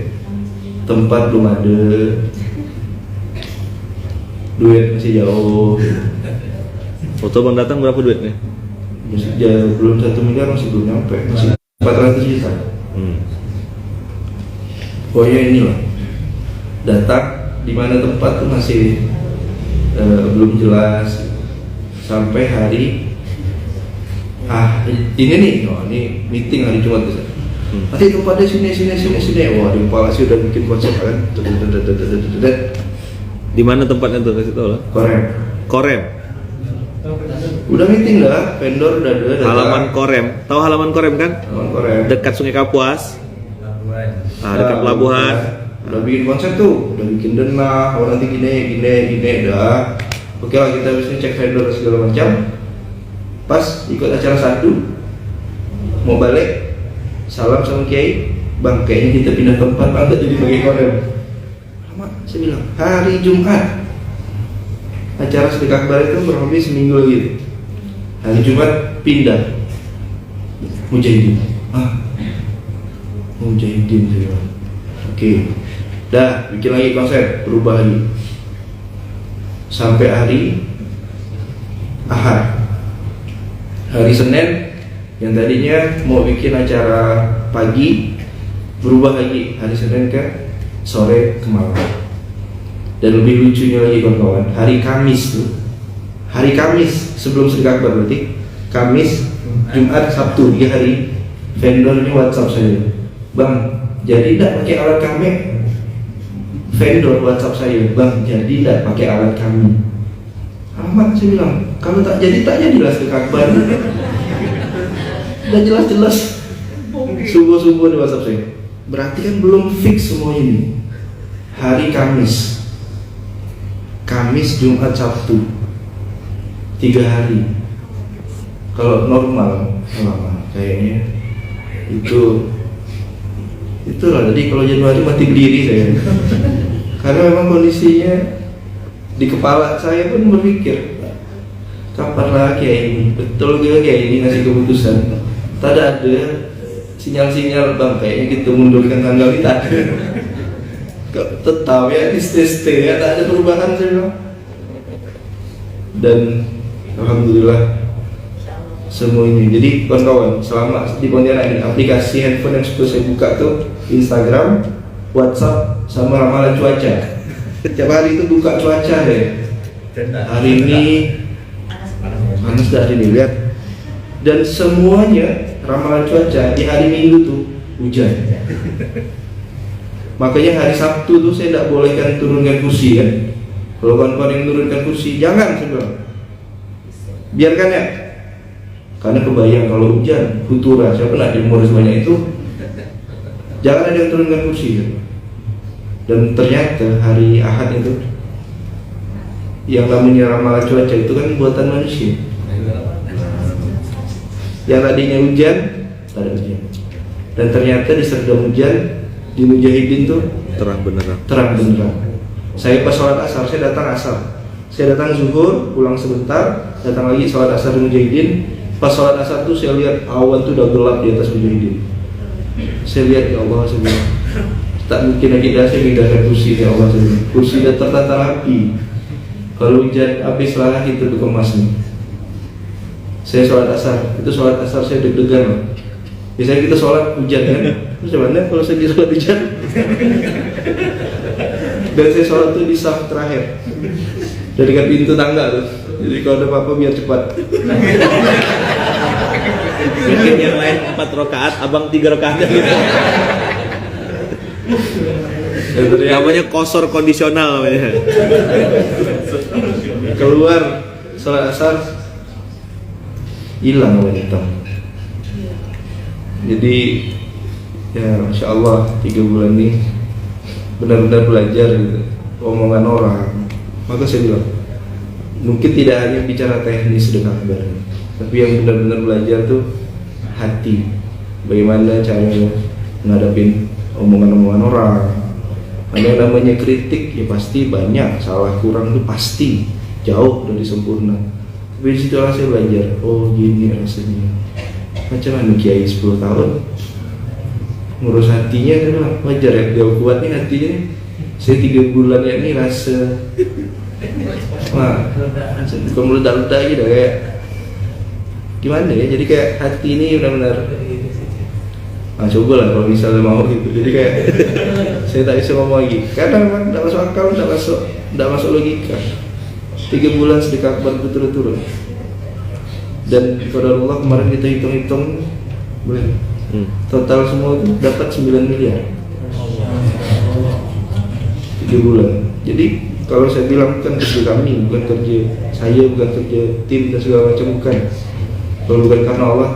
Tempat belum ada, duit masih jauh. Waktu bang datang berapa duitnya? Masih jauh, belum 1 miliar, masih belum nyampe, masih 400 juta. Pokoknya inilah, datang di mana tempat tuh masih belum jelas sampai hari ini nih, ini meeting hari Jumat tuh. Nanti tempatnya sini. Wah, di kepala sih udah bikin konsep kan. Di mana tempatnya tuh, kasih tau lah. Korem. Udah meeting dah, vendor udah ada. Halaman Korem. Tahu halaman Korem kan? Halaman Korem. Dekat Sungai Kapuas. Dekat pelabuhan. Udah bikin konsep tuh, udah bikin denah, nanti gini dah. Oke lah, kita bisa cek vendor segala macam. Pas ikut acara 1 mau balik, salam sama Kiai, bang kayaknya kita pindah tempat, bang jadi bagi Korem. Lama, saya bilang hari Jumat acara sedekah akbar itu kurang lebih seminggu lagi. Hari Jumat pindah Mujahidin. Mujahidin saya bilang. Oke, dah bikin lagi konsep, berubah lagi sampai hari Ahad. Hari Senin yang tadinya mau bikin acara pagi berubah lagi hari Senin ke sore ke malam. Dan lebih lucunya lagi kawan-kawan, hari Kamis tuh, hari Kamis sebelum sedekah akbar berarti Kamis, Jumat, Sabtu 3 hari vendornya WhatsApp saya, bang jadi tidak pakai alat kami. Vendor WhatsApp saya, bang jadi tidak pakai alat kami. Alamak, saya bilang kalau tak jadilah sedekah akbar. Udah jelas subuh di WhatsApp saya. Berarti kan belum fix semua ini. Hari Kamis, Jumat, Sabtu 3 hari. Kalau normal kayaknya itulah. Jadi kalau Januari mati berdiri saya. Karena memang kondisinya di kepala saya pun berpikir, kapan lagi kayak ini? Betul juga kayak ini ngasih keputusan. Tak ada sinyal-sinyal bang kayaknya kita mundurkan tanggal ini, tak ada. Tetap ya di stay ya, tak ada perubahan saya bilang. Dan alhamdulillah semua ini. Jadi kawan-kawan, selama di Pontianak ini aplikasi handphone yang sudah saya buka tuh Instagram, WhatsApp, sama ramalan cuaca. Tiap hari itu buka cuaca deh. Hari ini panas dah hari ini, lihat. Dan semuanya ramalan cuaca di hari Minggu tuh hujan. Makanya hari Sabtu tuh saya tidak bolehkan turunkan kursi kan. Kalau kawan-kawan yang turunkan kursi, jangan sebenarnya. Biarkan ya. Karena kebayang kalau hujan, futura, saya pernah di umur sebanyak itu. Jangan ada yang turunkan kursi kan. Dan ternyata hari Ahad itu yang namanya ramalan cuaca itu kan buatan manusia. Yang tadinya hujan, tak ada hujan. Dan ternyata disergam hujan di Mujahidin tuh Terang beneran. Saya pas sholat asar, saya datang asar. Saya datang zuhur, pulang sebentar, datang lagi sholat asar di Mujahidin. Pas sholat asar tuh saya lihat awan tuh udah gelap di atas Mujahidin. Saya lihat, ya Allah, saya bilang, tak mungkin lagi saya pindahkan kursi, ya Allah, saya bilang. Kursi udah tertata rapi. Kalau hujan habis lah kita dikemas nih. Saya sholat asar, itu sholat asar saya deg-degan loh. Biasanya kita sholat hujan kan, terus gimana kalau saya sholat hujan? Dan saya sholat tuh di saf terakhir, dari dekat pintu tangga tuh. Jadi kalau ada apa-apa biar cepat. Mungkin yang lain 4 rakaat, abang 3 rakaat gitu. Namanya kosor kondisional namanya. Keluar sholat asar, hilang wanita. Jadi ya Masya Allah 3 bulan ini benar-benar belajar gitu, omongan orang. Maka saya bilang mungkin tidak hanya bicara teknis sedekah akbar, tapi yang benar-benar belajar tuh hati. Bagaimana caranya ngadapin omongan-omongan orang. Ada yang namanya kritik ya pasti banyak, salah kurang itu pasti. jauh dari sempurna. Tapi di situ saya belajar, oh gini rasanya. Macam mana kiai 10 tahun ngurus hatinya, dia bilang wajar ya, dia kuat nih hatinya. Saya 3 bulan ya ini rasa, wah, kalau meledak-ledak gitu kayak gimana ya? Jadi kayak hati ini benar-benar, coba lah kalau misalnya mau gitu. Jadi kayak saya tak bisa ngomong lagi, karena memang tidak masuk akal, tidak masuk logika. 3 bulan sedekah berturut-turut. Dan kepada Allah kemarin kita hitung-hitung, total semua itu dapat 9 miliar 3 bulan. Jadi kalau saya bilang bukan kerja kami, bukan kerja saya, bukan kerja tim dan segala macam, bukan. Kalau bukan karena Allah,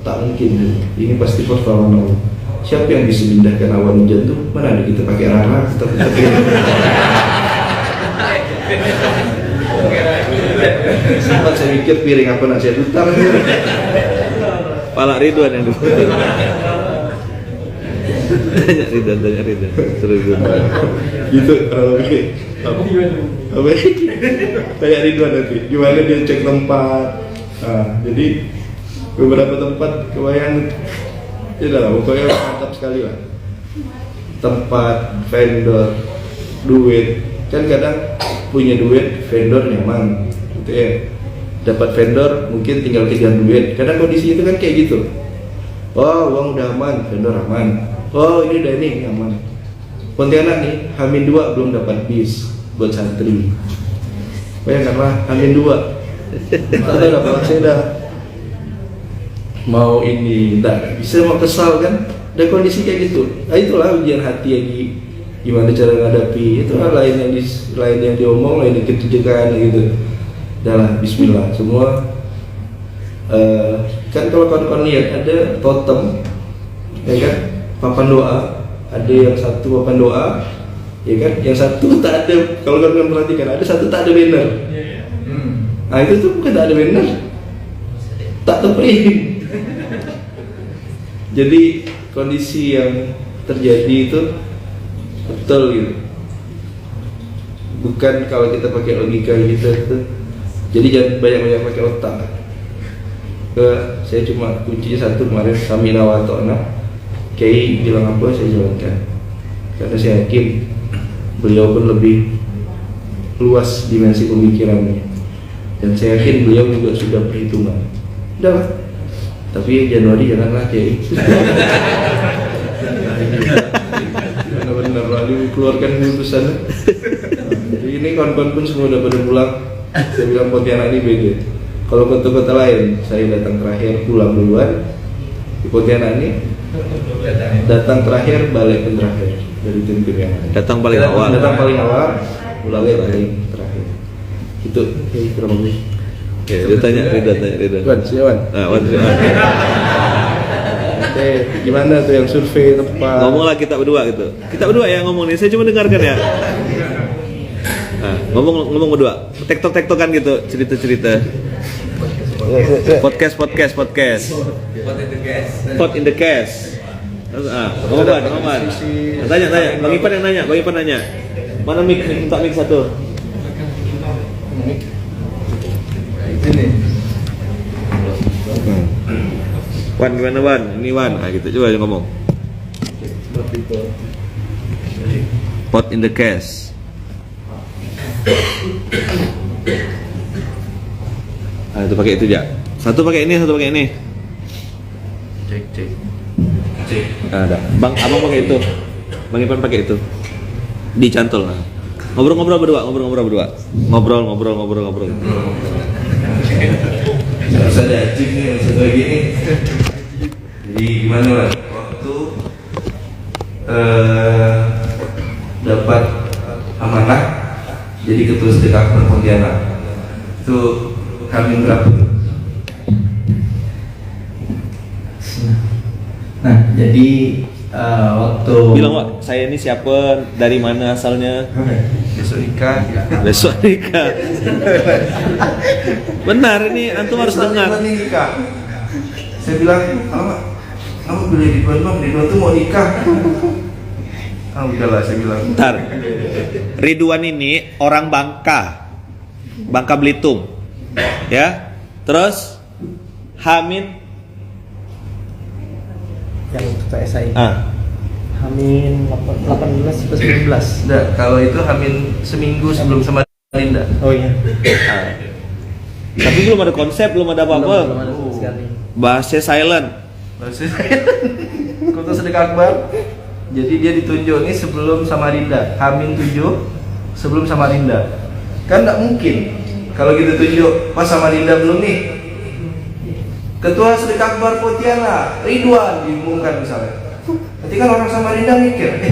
tak mungkin. Ini pasti pertolongan Allah. Siapa yang bisa pindahkan awan hujan tuh? Mana ada kita pakai rara, kita pakai sempat saya mikir piring apa nak saya tutang. Pala Ridwan yang dulu. Tanya Ridwan, suruh Ridwan. Gitu kalau apa? Tanya Ridwan nanti. Gimana dia cek tempat? Nah, jadi beberapa tempat kebayang, ya lah, pokoknya mantap sekali lah. Tempat, vendor, duit. Kan kadang punya duit, vendor nyaman. Gitu ya. Dapat vendor mungkin tinggal kejar duit. Kadang kondisi itu kan kayak gitu. Oh, uang udah aman, vendor aman. Oh, ini udah ini aman. Pontianak nih, Hamin 2 belum dapat bis buat santri. Bayangkanlah Hamin 2. Tak ada dapat saya mau ini, tak bisa, mau kesal kan. Dan kondisi kayak gitu. Nah, itulah ujian hati lagi. Gimana cara menghadapi itu, lain yang diomong, lain yang dikerjakan gitu. Dalam Bismillah semua. Kan kalau kawan-kawan lihat ada totem, ya kan, papan doa, ada yang satu papan doa, ya kan, yang satu tak ada. Kalau kawan-kawan perhatikan, ada satu tak ada banner. Nah itu tuh bukan tak ada banner, tak terprint. Jadi kondisi yang terjadi itu betul gitu. Bukan kalau kita pakai logika kita itu. Jadi jangan banyak-banyak pakai otak. Saya cuma kuncinya satu kemarin, samina wa ta'na. Kiai bilang apa saya jalankan. Karena saya yakin beliau pun lebih luas dimensi pemikirannya. Dan saya yakin beliau juga sudah perhitungan. Udah lah. Tapi Januari janganlah Kiai. Benar-benar lalu keluarkan keputusan. Jadi ini kawan-kawan pun semua udah pada pulang. Saya bilang Pontianak ini beda. Kalau kota-kota lain saya datang terakhir, pulang duluan. Di Pontianak ini datang terakhir, balik pun terakhir. Dari tim-tim yang lain. Datang paling awal, pulang paling terakhir. Itu kurang lebih. Oke, dia tanya Ridwan. Wan, siapa? Wan. Gimana tuh yang survei tempat? Ngomonglah kita berdua gitu. Kita berdua ya ngomong nih. Saya cuma dengarkan ya. Nah, ngomong berdua. Tektok-tektokan gitu, cerita-cerita. Podcast. Pot in the cast. Ngomong. Tanya. Bang Ipan yang nanya. Mana mic? Minta mic satu. Wan, gimana Wan? Ini Wan. Gitu coba ngomong. Pot in the cast. Itu pakai itu ya. Satu pakai ini. Cek. Ada. Abang pakai itu. Bang Ipan pakai itu. Dicantol lah. Ngobrol berdua. Ngobrol. Saya ada cik nih, satu lagi nih. Jadi gimana lah waktu dapat amanah jadi ketua sedekah Pontianak itu Hamin berapa? Nah, jadi waktu bilang Wak, saya ini siapa, dari mana asalnya? Besok nikah. Benar, ini antum harus dengar. Nikah. Saya bilang, kamu boleh di Ridwan tuh mau nikah. Udahlah saya bilang. Bentar. Ridwan ini orang Bangka. Bangka Belitung. Ya. Terus Hamin Yang ketua SI. ah. Hamin 18 atau 19. Nah, kalau itu Hamin seminggu sebelum Samarinda. Oh iya. Tapi belum ada konsep, belum ada Belum apa-apa. ada sama sekali. Bahasnya silent. Kota Sedekah Akbar. Jadi dia ditunjuk ini sebelum Samarinda, Hamin 7 sebelum Samarinda. Kan enggak mungkin kalau kita tunjuk pas Samarinda belum nih. Ketua Sedekah Akbar Pontianak, Ridwan diumumkan misalnya. Nanti kan orang Samarinda mikir,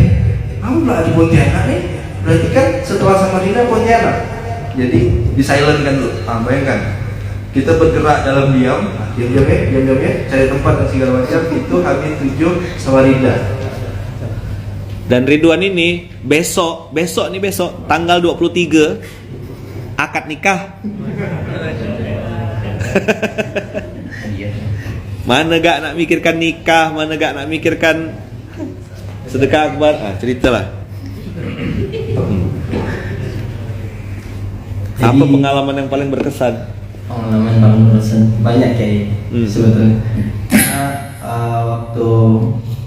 kamu lah di Pontianak nih. Berarti kan setelah Samarinda Pontianak. Jadi di silent kan dulu. Bayangkan. Kita bergerak dalam diam ya, cari tempat dan segala macam. Itu Hamin 7 Samarinda. Dan Ridwan ini besok tanggal 23 akad nikah. Mana gak nak mikirkan nikah, mana gak nak mikirkan sedekah akbar. Ceritalah. Apa pengalaman yang paling berkesan? Pengalaman paling berkesan banyak kayak sebetulnya. Waktu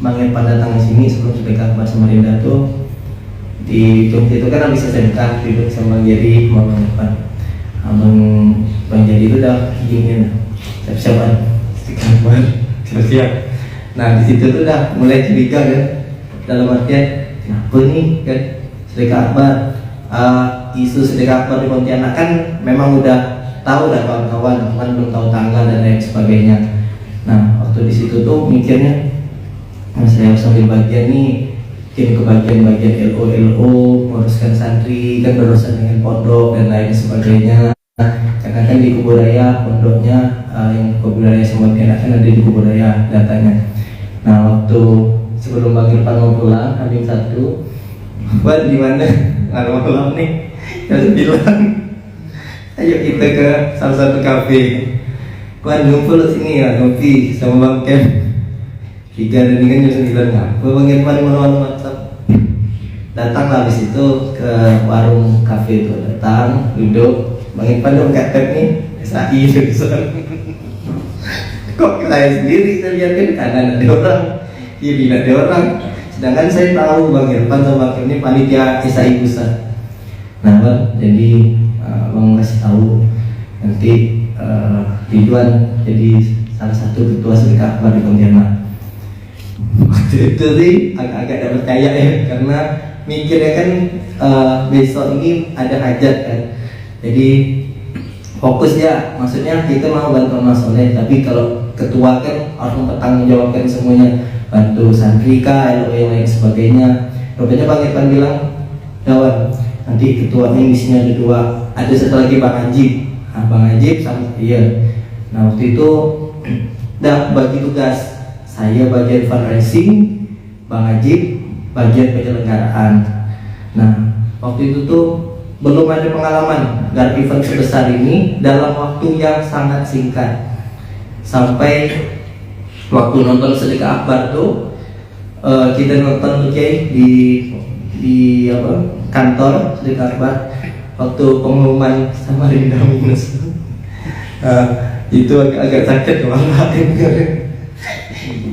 Bang Irfan datang ke sini sebelum sedekah akbar Samarinda tuh di Jogja itu kan habis sedekah duduk sama Bang Jadi, Bang Irfan. Bang Jadi itu udah ingin siap-siapan siap-siap. Nah di situ tuh udah mulai curiga kan, dalam artian kenapa nih kan sedekah akbar, isu sedekah akbar di Pontianak kan memang udah tahu dah kawan-kawan, kan belum tahu tanggal dan lain sebagainya. Nah waktu di situ tuh mikirnya, saya harus ambil bagian nih, mungkin ke bagian LO menguruskan santri, kan berurusan dengan pondok dan lain sebagainya. Karena kan di Kubur Raya pondoknya yang Kubur Raya semua kan ada di Kubur Raya datanya. Nah waktu sebelum Bang Irfan mau pulang Hamin 1, buat di mana malam nih, saya bilang ayo kita ke salah satu kafe. Kuan ngumpul sini ya, ngopi sama Bang Kem. 3 dan 3 jam 9 ngapa Bang Irfan malam-malam WhatsApp. Datanglah habis itu ke warung kafe itu, datang duduk. Bang Irfan dong kat tab nih, SAI jurusan. Kok saya sendiri saya lihat kan kanan ada orang, kiri ada orang. Sedangkan saya tahu Bang Irfan sama Bang ini panitia SAI pusat. Nah Bang, jadi Bang kasih tahu nanti Ridwan jadi salah satu ketua sedekah akbar di Pontianak. Waktu itu sih agak-agak tidak percaya ya, karena mikirnya kan besok ini ada hajat kan. Jadi fokus ya, maksudnya kita mau bantu Mas Soleh, tapi kalau ketua kan harus mempertanggungjawabkan semuanya, bantu santri kah, LO yang lain sebagainya. Rupanya Bang Irfan bilang, kawan nanti ketuanya misinya ada 2, ada satu lagi Bang Ajib. Nah, Bang Ajib sama iya. Nah waktu itu udah bagi tugas, saya bagian fundraising, Bang Ajib bagian penyelenggaraan. Nah waktu itu tuh belum ada pengalaman garap event sebesar ini dalam waktu yang sangat singkat. Sampai waktu nonton sedekah akbar tuh kita nonton di kantor sedekah akbar. Waktu pengumuman Samarinda minus itu agak sakit kemarin.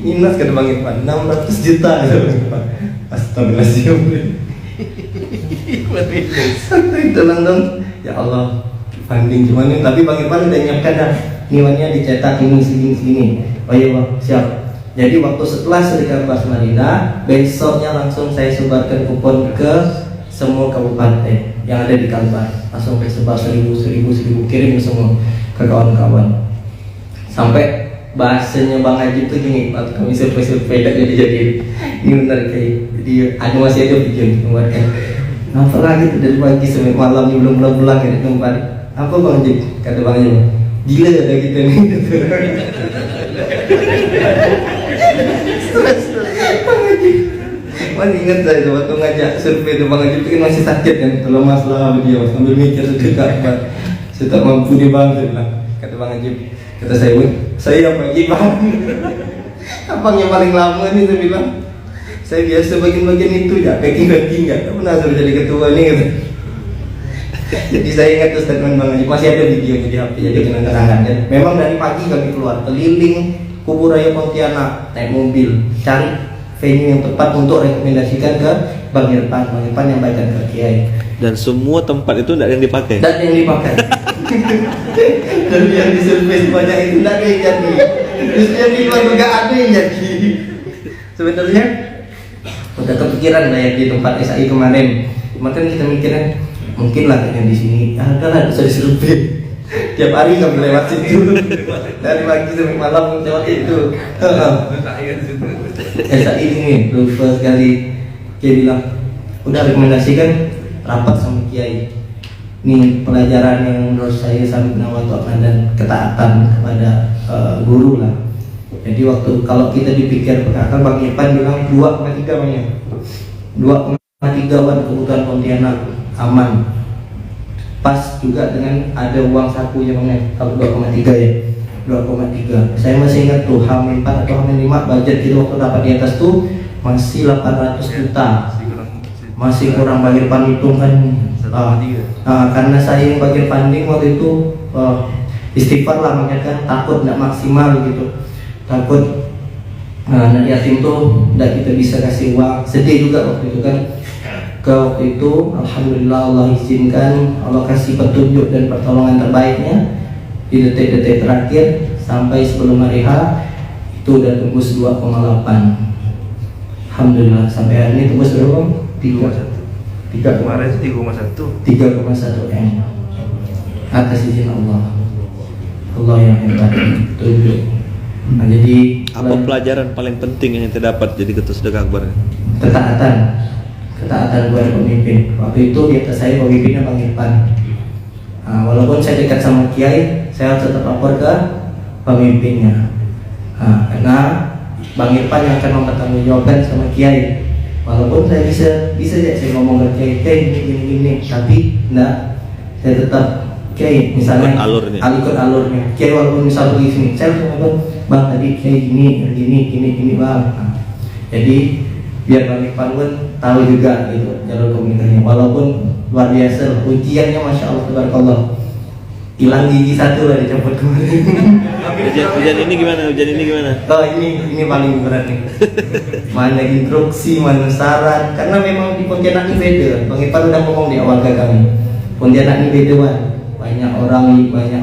Minus kata Bang Irfan 600 juta kata Bang Irfan. Astagfirullahaladzim. Santai dalam dong. Ya Allah, funding gimana? Tapi Bang Irfan udah nyiapkan dah. Niwannya dicetak ini segini. Oh iya Bang, siap. Jadi waktu setelah sedekah akbar Samarinda, besoknya langsung saya sebarkan kupon ke semua kabupaten yang ada di Kalbar. Langsung saya sebar 1000 kirim semua ke kawan-kawan. Sampai bahasanya Bang Haji tuh gini, waktu kami survei jadi ini benar kayak jadi animasi aja bikin kemarin. Ngapa lagi tuh dari pagi sampai malam ini belum pulang ya tempat. Apa Bang Haji? Kata Bang Haji, gila ada kita nih. Stres Bang Haji. Mana ingat saya tuh waktu ngajak survei itu Bang Haji itu kan masih sakit kan, kalau masalah dia sambil mikir sedekah apa. Saya tak mampu nih Bang, saya bilang. Kata Bang Haji, kata saya pagi Bang. Abang yang paling lama nih, saya bilang. Saya biasa bagian-bagian itu ya, kaki-kaki enggak pernah saya jadi ketua nih gitu. Jadi saya ingat tuh statement Bang Haji, masih ada videonya di HP, jadi kenang-kenangan. Dan memang dari pagi kami keluar keliling Kubur Raya Pontianak naik mobil cari venue yang tepat untuk rekomendasikan ke Bang Irfan yang baikkan ke Kiai. Dan semua tempat itu tidak ada yang dipakai. Dan yang dipakai. Dan yang disurvey banyak itu tidak ada yang jadi. Terus yang di luar juga ada yang jadi. Sebenarnya udah kepikiran lah ya di tempat SAI kemarin. Makanya kita mikirnya mungkin lah yang di sini. Ada lah bisa disurvey. Tiap hari kami lewat situ. Dari pagi sampai malam lewat itu. SAI ini lupa sekali. Dia bilang udah rekomendasikan rapat sama Kiai. Ini pelajaran yang menurut saya sangat nawatu'an dan ketaatan kepada guru lah. Jadi waktu kalau kita dipikir perkataan Bang Irfan bilang 2,3 banyak 2,3 wan kebutuhan Pontianak aman. Pas juga dengan ada uang saku yang banyak. Kalau 2,3 ya 2,3. Saya masih ingat tuh H4 atau H5 budget kita waktu dapat di atas tuh masih 800 juta. Masih kurang Bang Irfan hitung kan. Karena saya yang bagian funding waktu itu istighfar lah, makanya kan takut tidak maksimal gitu, takut anak yatim tuh tidak kita bisa kasih uang. Sedih juga waktu itu kan. Waktu itu alhamdulillah Allah izinkan, Allah kasih petunjuk dan pertolongan terbaiknya di detik-detik terakhir sampai sebelum hari H itu udah tembus 2,8. Alhamdulillah sampai hari ini tembus berapa? 3 Kemarin itu 3,1 M atas izin Allah. Allah yang hebat tunjuk. Nah, jadi Apa pelajaran paling penting yang terdapat jadi Ketua Sedekah Akbar? Ketaatan kepada pemimpin. Waktu itu di atas saya pemimpinnya Bang Irfan. Walaupun saya dekat sama Kiai, saya harus tetap lapor ke pemimpinnya. Karena Bang Irfan yang akan mempertanggungjawabkan sama Kiai. Walaupun saya bisa aja saya ngomong ke Kiai gini, tapi enggak, saya tetap Kiai misalnya ikut alurnya. Kiai walaupun misal begini, saya harus ngomong Bang tadi Kiai gini Bang. Jadi biar Bang Irfan pun tahu juga gitu jalur komunikasinya. Walaupun luar biasa ujiannya masya Allah tabarakallah. Hilang gigi satu lah dicopot kemarin. Ujian ini gimana? Oh ini paling berat nih. Mana instruksi, mana saran. Karena memang di Pontianak ini beda. Bang Irfan udah ngomong di awal ke kami. Pontianak ini beda Wan. Banyak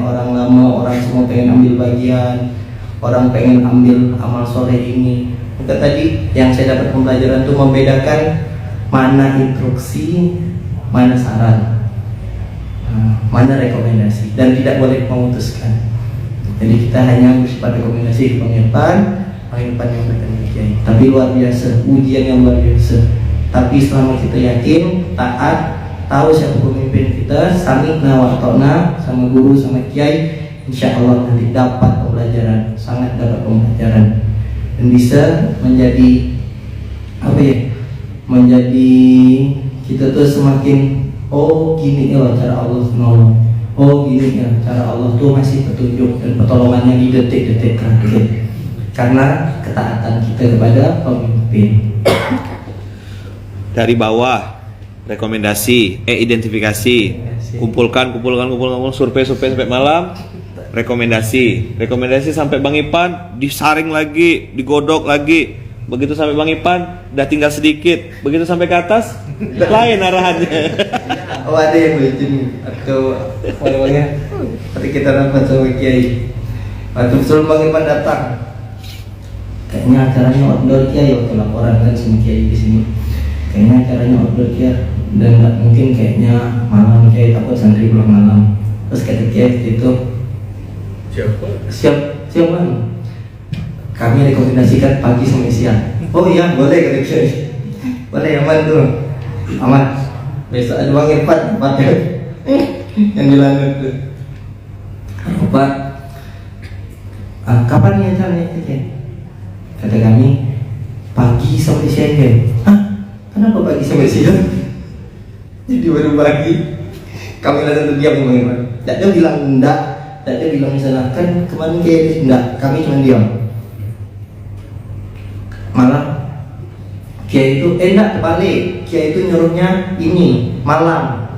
orang lama, orang semua pengen ambil bagian, orang pengen ambil amal sore ini. Maka tadi yang saya dapat pembelajaran itu membedakan mana instruksi, mana saran, mana rekomendasi, dan tidak boleh memutuskan. Jadi kita hanya bersifat rekomendasi Bang Irfan yang memberikan Kiai. Tapi luar biasa, ujian yang luar biasa. Tapi selama kita yakin, taat, tahu siapa pemimpin kita, samikna wa ata'na sama guru sama Kiai, insya Allah nanti dapat pembelajaran, sangat dapat pembelajaran. Dan bisa menjadi menjadi kita tuh semakin gini ya cara Allah menolong, gini ya cara Allah tuh masih petunjuk dan pertolongannya di detik-detik terakhir karena ketaatan kita kepada pemimpin. Dari bawah rekomendasi, identifikasi, kumpulkan survei sampai malam. Rekomendasi sampai Bang Ipan, disaring lagi, digodok lagi. Begitu sampai Bang Ipan, udah tinggal sedikit. Begitu sampai ke atas, lain arahannya. Ada yang lucu nih, atau pokoknya seperti kita rapat sama Kiai. Waktu sebelum Bang Ipan datang, kayaknya acaranya outdoor Kiai, waktu laporan kan sama Kiai di sini. Kayaknya acaranya outdoor Kiai, dan nggak mungkin kayaknya malam Kiai, takut santri pulang malam. Terus kata Kiai itu, siap Bang. Kami rekomendasikan pagi sampai siang. Oh iya boleh kata Kiai. Boleh aman tuh. Aman. Besok ada Bang Irfan yang dilanut tuh. Pak, kapan nih acaranya Kiai? Kata kami pagi sampai siang Kiai. Kenapa pagi sampai siang? Jadi baru pagi. Kami langsung diam Bang Irfan. Dia bilang enggak. Dia bilang misalnya kan kemarin Kiai enggak, kami cuma diam. Malah Kiai itu enggak terbalik, Kiai itu nyuruhnya ini malam.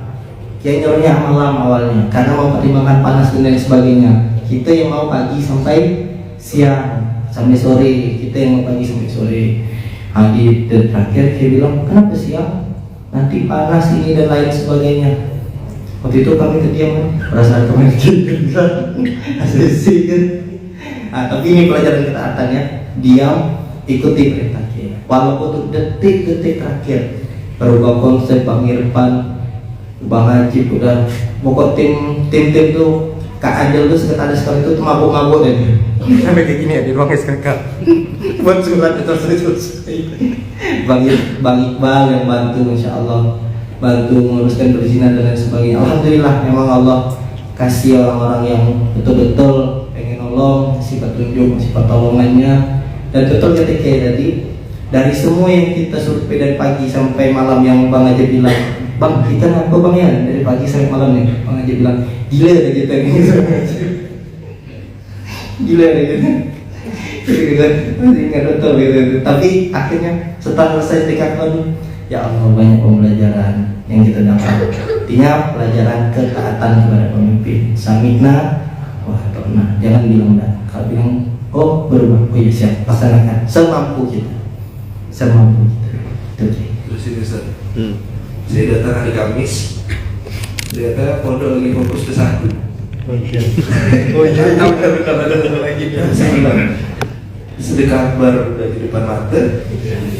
Kiai nyuruhnya malam awalnya karena mau pertimbangkan panas dan lain sebagainya. Kita yang mau pagi sampai siang sampai sore, kita yang mau pagi sampai sore. Di terakhir dia bilang, kenapa siang? Nanti panas ini dan lain sebagainya. Waktu itu kami terdiam, perasaan kami asli kan. Tapi ini pelajaran ketaatannya, diam, ikuti perintah Kiai. Walaupun untuk detik-detik terakhir, berubah konsep Bang Irfan, Bang Hajib udah pokok tim tuh Kak Adel tuh sekretaris sekali itu mabuk-mabuk deh. Sampai kayak gini ya di ruang SKK. Buat surat itu selesai. Bang Iqbal yang bantu, Masya Allah, bantu menguruskan perizinan dan lain sebagainya. Alhamdulillah, memang Allah kasih orang-orang yang betul-betul pengen nolong, kasih petunjuk, kasih pertolongannya. Dan betul ketika tadi dari semua yang kita survei dari pagi sampai malam yang Bang Ajib bilang, Bang, kita ngaku Bang ya dari pagi sampai malam nih. Bang Ajib bilang, gila deh kita ini. Gila deh kita. Ingat betul gitu. Tapi akhirnya setelah selesai TKKN, ya Allah, banyak pembelajaran yang kita dapat. Artinya pelajaran ketaatan kepada pemimpin. Samikna, wah pernah. Jangan bilang dah. Kalau bilang, oh berubah, oh iya siap, laksanakan semampu kita. Semampu kita. Terus ini Ustaz, saya datang hari Kamis, ternyata pondok lagi fokus ke satu. Oh iya, benar lagi. Saya bilang, sedekah akbar udah di depan mata,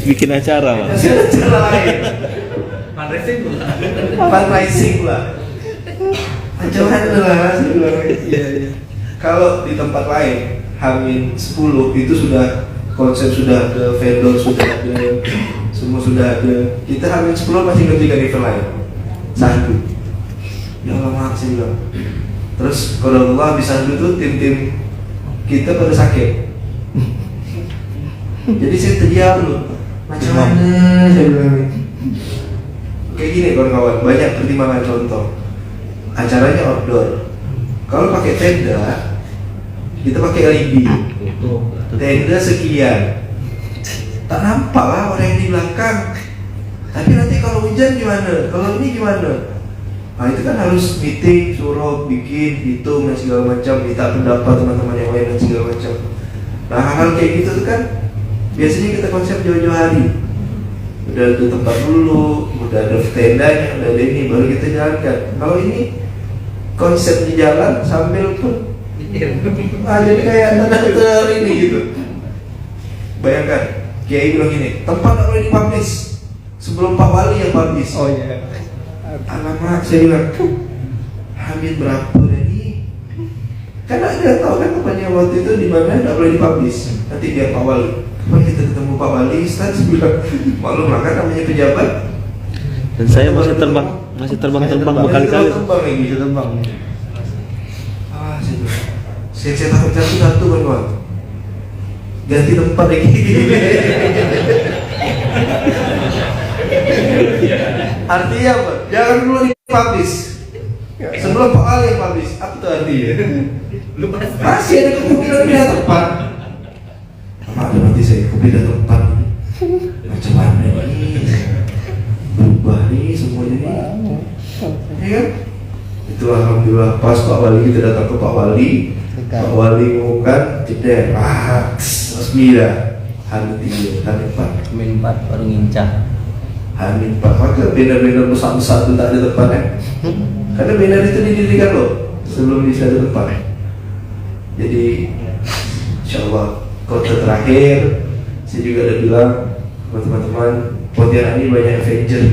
Bikin acara, Mas. acara lain, fundraising pula. Acara lah, iya. Kalau di tempat lain, Hamin 10 itu sudah konsep, sudah ada vendor, sudah ada semua sudah ada. Kita Hamin 10 masih ngerjakan event lain. Satu. Ya Allah, maaf saya bilang. Terus kalau Allah bisa itu tim-tim kita pada sakit. Jadi saya terdiam dulu. Macam mana saya bilang. Kayak gini kawan-kawan, banyak pertimbangan. Contoh, acaranya outdoor. Kalau pakai tenda, kita pakai alibi. Tenda sekian, tak nampak lah orang yang di belakang. Tapi nanti kalau hujan gimana? Kalau ini gimana? Nah itu kan harus meeting, suruh, bikin, hitung dan segala macam, minta pendapat teman-teman yang lain dan segala macam. Nah hal-hal kayak gitu tuh kan biasanya kita konsep jauh-jauh hari. Udah ada tempat dulu, udah ada tendanya, udah ada ini, baru kita jalankan. Kalau ini konsepnya jalan sambil pun jadi kayak tanda-tanda ini gitu. Bayangkan, Kiai bilang gini, tempat tak boleh dipublish sebelum Pak Wali yang publish. Oh iya. Alamak, saya bilang, Hamid berapa ini? Karena dia tahu kan tempatnya waktu itu di mana tak boleh dipublish. Nanti biar Pak Wali. Kapan kita ketemu Pak Wali? Ustaz bilang, maklum lah kan namanya pejabat. Dan saya masih terbang berkali-kali. Terbang. Saya takut satu kawan. Ganti tempat lagi. Artinya apa? Jangan dulu dipublish. Sebelum Pak Ali yang publish, apa itu artinya? Masih ada kemungkinan pindah tempat. Apa ada nanti saya pindah tempat? Macam mana ini? Berubah nih semuanya nih. Ya kan? Itu alhamdulillah pas Pak Wali, kita datang ke Pak Wali. Pak Wali mengumumkan jeder, resmi dah. Hari 3, hari 4. Hamin 4 baru ngincah. Hari 4, maka banner-banner besar-besar itu tak ada tempatnya. Karena banner itu didirikan loh sebelum bisa ada tempat. Jadi insyaallah kota terakhir saya juga ada bilang buat teman-teman, Pontianak ini banyak Avenger.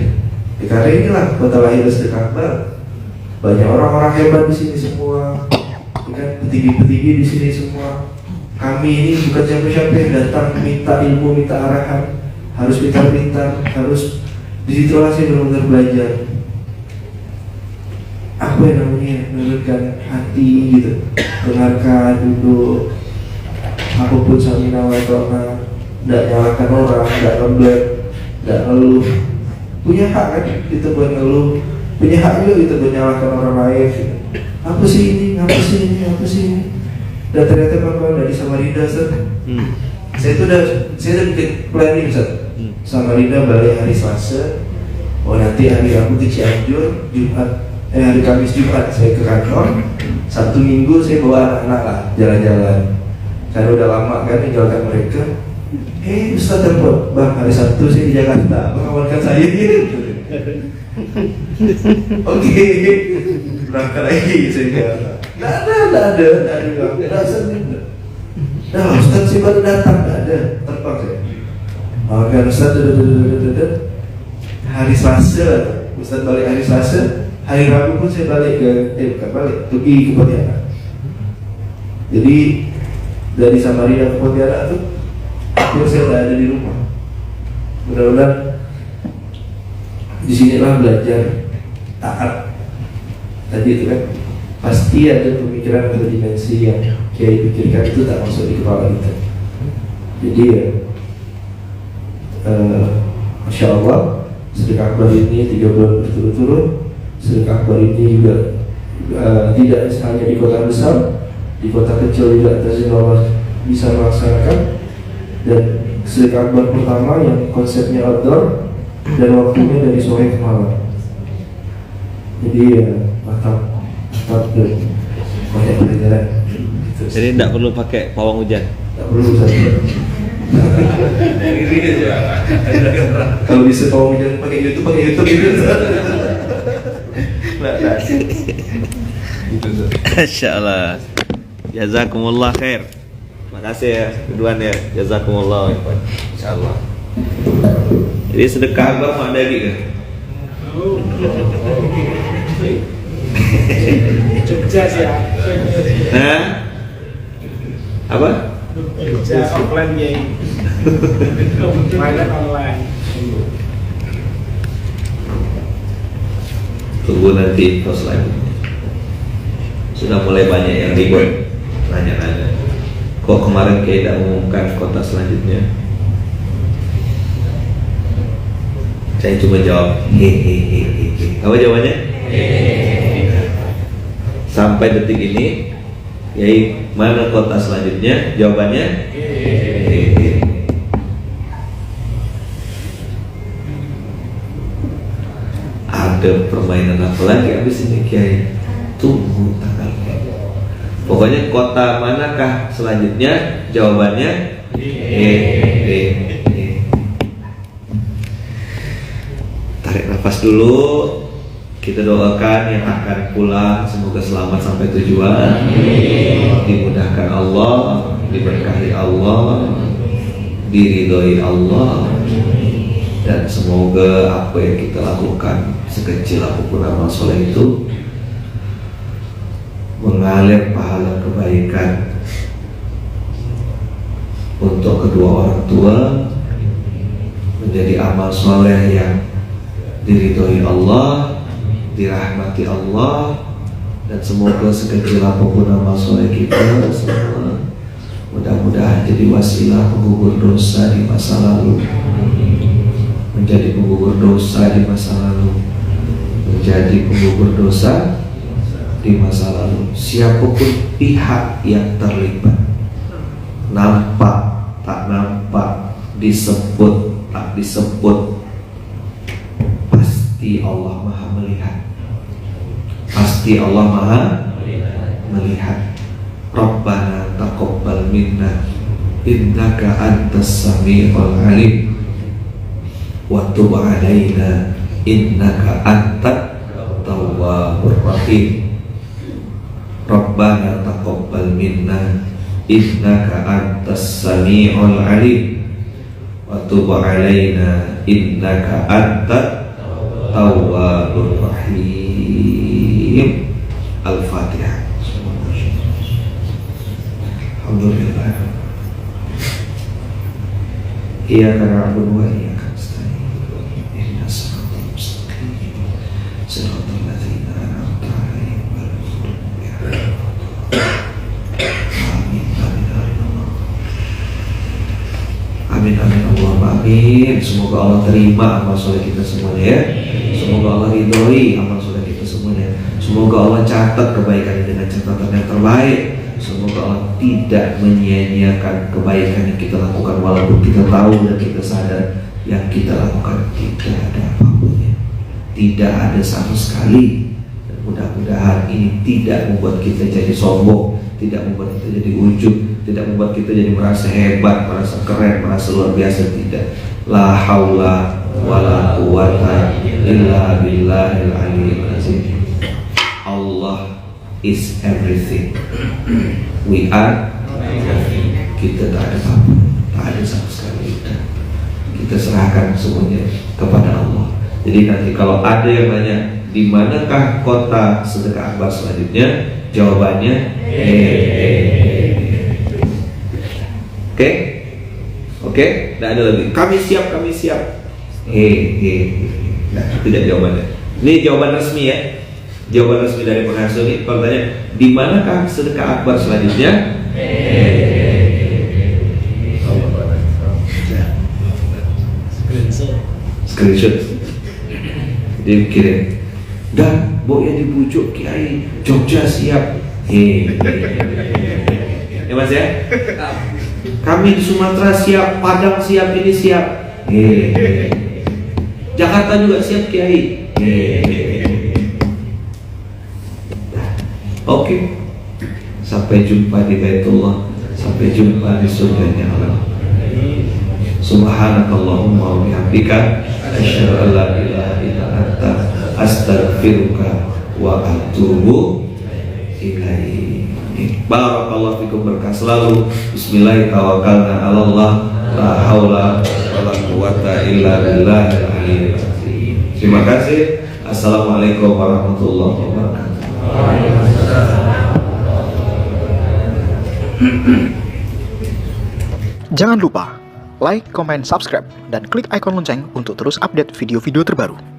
Karena inilah kota lahir sedekah akbar. Banyak orang-orang hebat di sini semua. Kan petinggi-petinggi di sini semua. Kami ini bukan siapa-siapa yang datang minta ilmu, minta arahan. Harus pintar-pintar, harus disitulah saya benar-benar belajar apa yang namanya menurutkan hati gitu. Dengarkan, duduk, apapun samina wa ta'na, tidak nyalakan orang, tidak ngeblek, tidak ngeluh. Punya hak kan kita buat ngeluh, punya hak juga kita buat nyalakan orang lain. Apa sih ini, apa sih ini, apa sih ini. Dan ternyata kawan-kawan dari Samarinda, Ustaz. Saya udah bikin planning, Ustaz. Samarinda balik hari Selasa. Oh nanti hari Rabu ke Cianjur, hari Kamis Jumat saya ke kantor, Sabtu Minggu saya bawa anak-anak lah jalan-jalan. Karena udah lama kan meninggalkan mereka. Ustaz telepon, bang hari Sabtu saya di Jakarta, mengamalkan saya gitu. Oke, berangkat lagi saya Jakarta. Nggak ada. Nah Ustaz saya baru datang, nggak ada, terbang saya. Kan Ustaz, hari Selasa, Ustaz balik hari Selasa, hari Rabu pun saya balik bukan balik, pergi ke Pontianak. Jadi dari Samarinda ke Pontianak tuh, terus saya nggak ada di rumah. Mudah-mudahan disinilah belajar taat. Tadi itu kan pasti ada pemikiran atau dimensi yang Kiai pikirkan itu tak masuk di kepala kita. Jadi ya, Masya Allah, sedekah akbar ini 3 bulan berturut-turut. Sedekah akbar ini juga tidak hanya di kota besar, di kota kecil juga Allah bisa melaksanakan. Dan sedekah akbar pertama yang konsepnya outdoor dan waktunya dari sore ke malam. Jadi ya mantap dan banyak pelajaran. Jadi tidak perlu pakai pawang hujan. Tak perlu saja. Kalau bisa pawang hujan pakai YouTube gitu. Masya Allah. Jazakumullah khair. Makasih ya keduaan ya. Jazakumullah. Insya Allah. Jadi sedekah akbar mau ada lagi kan? Jogja sih ya. Hah? Apa? Jogja offline ya. Mainan online. Tunggu nanti info selanjutnya. Sudah mulai banyak yang ribut nanya-nanya. Kok kemarin Kiai tidak mengumumkan kota selanjutnya? Saya cuma jawab hehehe. Apa jawabannya? Sampai detik ini, Kiai mana kota selanjutnya? Jawabannya hehehe. Ada permainan apa lagi abis ini Kiai? Tunggu tanggalnya. Pokoknya kota manakah selanjutnya? Jawabannya tarik nafas dulu. Kita doakan yang akan pulang semoga selamat sampai tujuan. Dimudahkan Allah, diberkahi Allah, diridhoi Allah. Dan semoga apa yang kita lakukan sekecil apapun amal soleh itu mengalir pahala kebaikan untuk kedua orang tua, menjadi amal soleh yang diridhoi Allah, dirahmati Allah. Dan semoga sekecil apapun amal soleh kita semua mudah-mudahan jadi wasilah penggugur dosa di masa lalu, menjadi penggugur dosa di masa lalu, menjadi penggugur dosa di masa lalu. Siapapun pihak yang terlibat, nampak tak nampak, disebut tak disebut, pasti Allah Maha melihat. Pasti Allah Maha melihat. Rabbana taqabbal minna innaka antas samiul alim wa tub alaina innaka antat tawwabur rahim. Rabbana taqabbal minna innaka antas samiul alim wa tub alaina innaka antat tawwabur rahim. Al-Fatihah. Alhamdulillah. Iyyaka na'budu wa iyyaka nasta'in. Ihdinas siratal mustaqim. Siratal ladzina an'amta 'alaihim ghairil maghdubi 'alaihim. Amin amin Allahumma amin. Semoga Allah terima amal soleh kita semuanya ya. Semoga Allah ridhoi amal soleh kita semuanya. Semoga Allah catat kebaikan dengan catatan yang terbaik. Semoga Allah tidak menyia-nyiakan kebaikan yang kita lakukan, walaupun kita tahu dan kita sadar yang kita lakukan tidak ada apa-apanya, tidak ada sama sekali. Dan Mudah-mudahan ini tidak membuat kita jadi sombong, tidak membuat kita jadi ujub, tidak membuat kita jadi merasa hebat, merasa keren, merasa luar biasa, tidak. La haula wala quwata illa billahil aliyyil azim. Allah is everything. We are nothing. Kita tak ada apa-apa, tak ada sama sekali. Kita serahkan semuanya kepada Allah. Jadi nanti kalau ada yang nanya di manakah kota sedekah akbar selanjutnya, jawabannya Oke, tidak ada lagi. Kami siap. Nah, tidak jawabannya. Ini jawaban resmi ya. Jawaban resmi dari pengasuh ini. Kalau tanya di manakah sedekah akbar selanjutnya? Screenshot. Dia kirim. Dan boya dibujuk Kiai Jogja siap. Ya Mas ya. Kami di Sumatera siap, Padang siap, ini siap. Jakarta juga siap Kiai. Oke. Sampai jumpa di Baitullah, sampai jumpa di surganya Allah. Subhanakallahumma wa bihamdika asyhadu an la ilaha illa anta astaghfiruka wa atubu ilaik. Barakallahu fikum, berkah selalu. Bismillah tawakkalna 'ala Allah, la haula wala quwata illa billahil aliyyil azim. Terima kasih. Assalamualaikum warahmatullahi wabarakatuh. Jangan lupa like, comment, subscribe, dan klik icon lonceng untuk terus update video-video terbaru.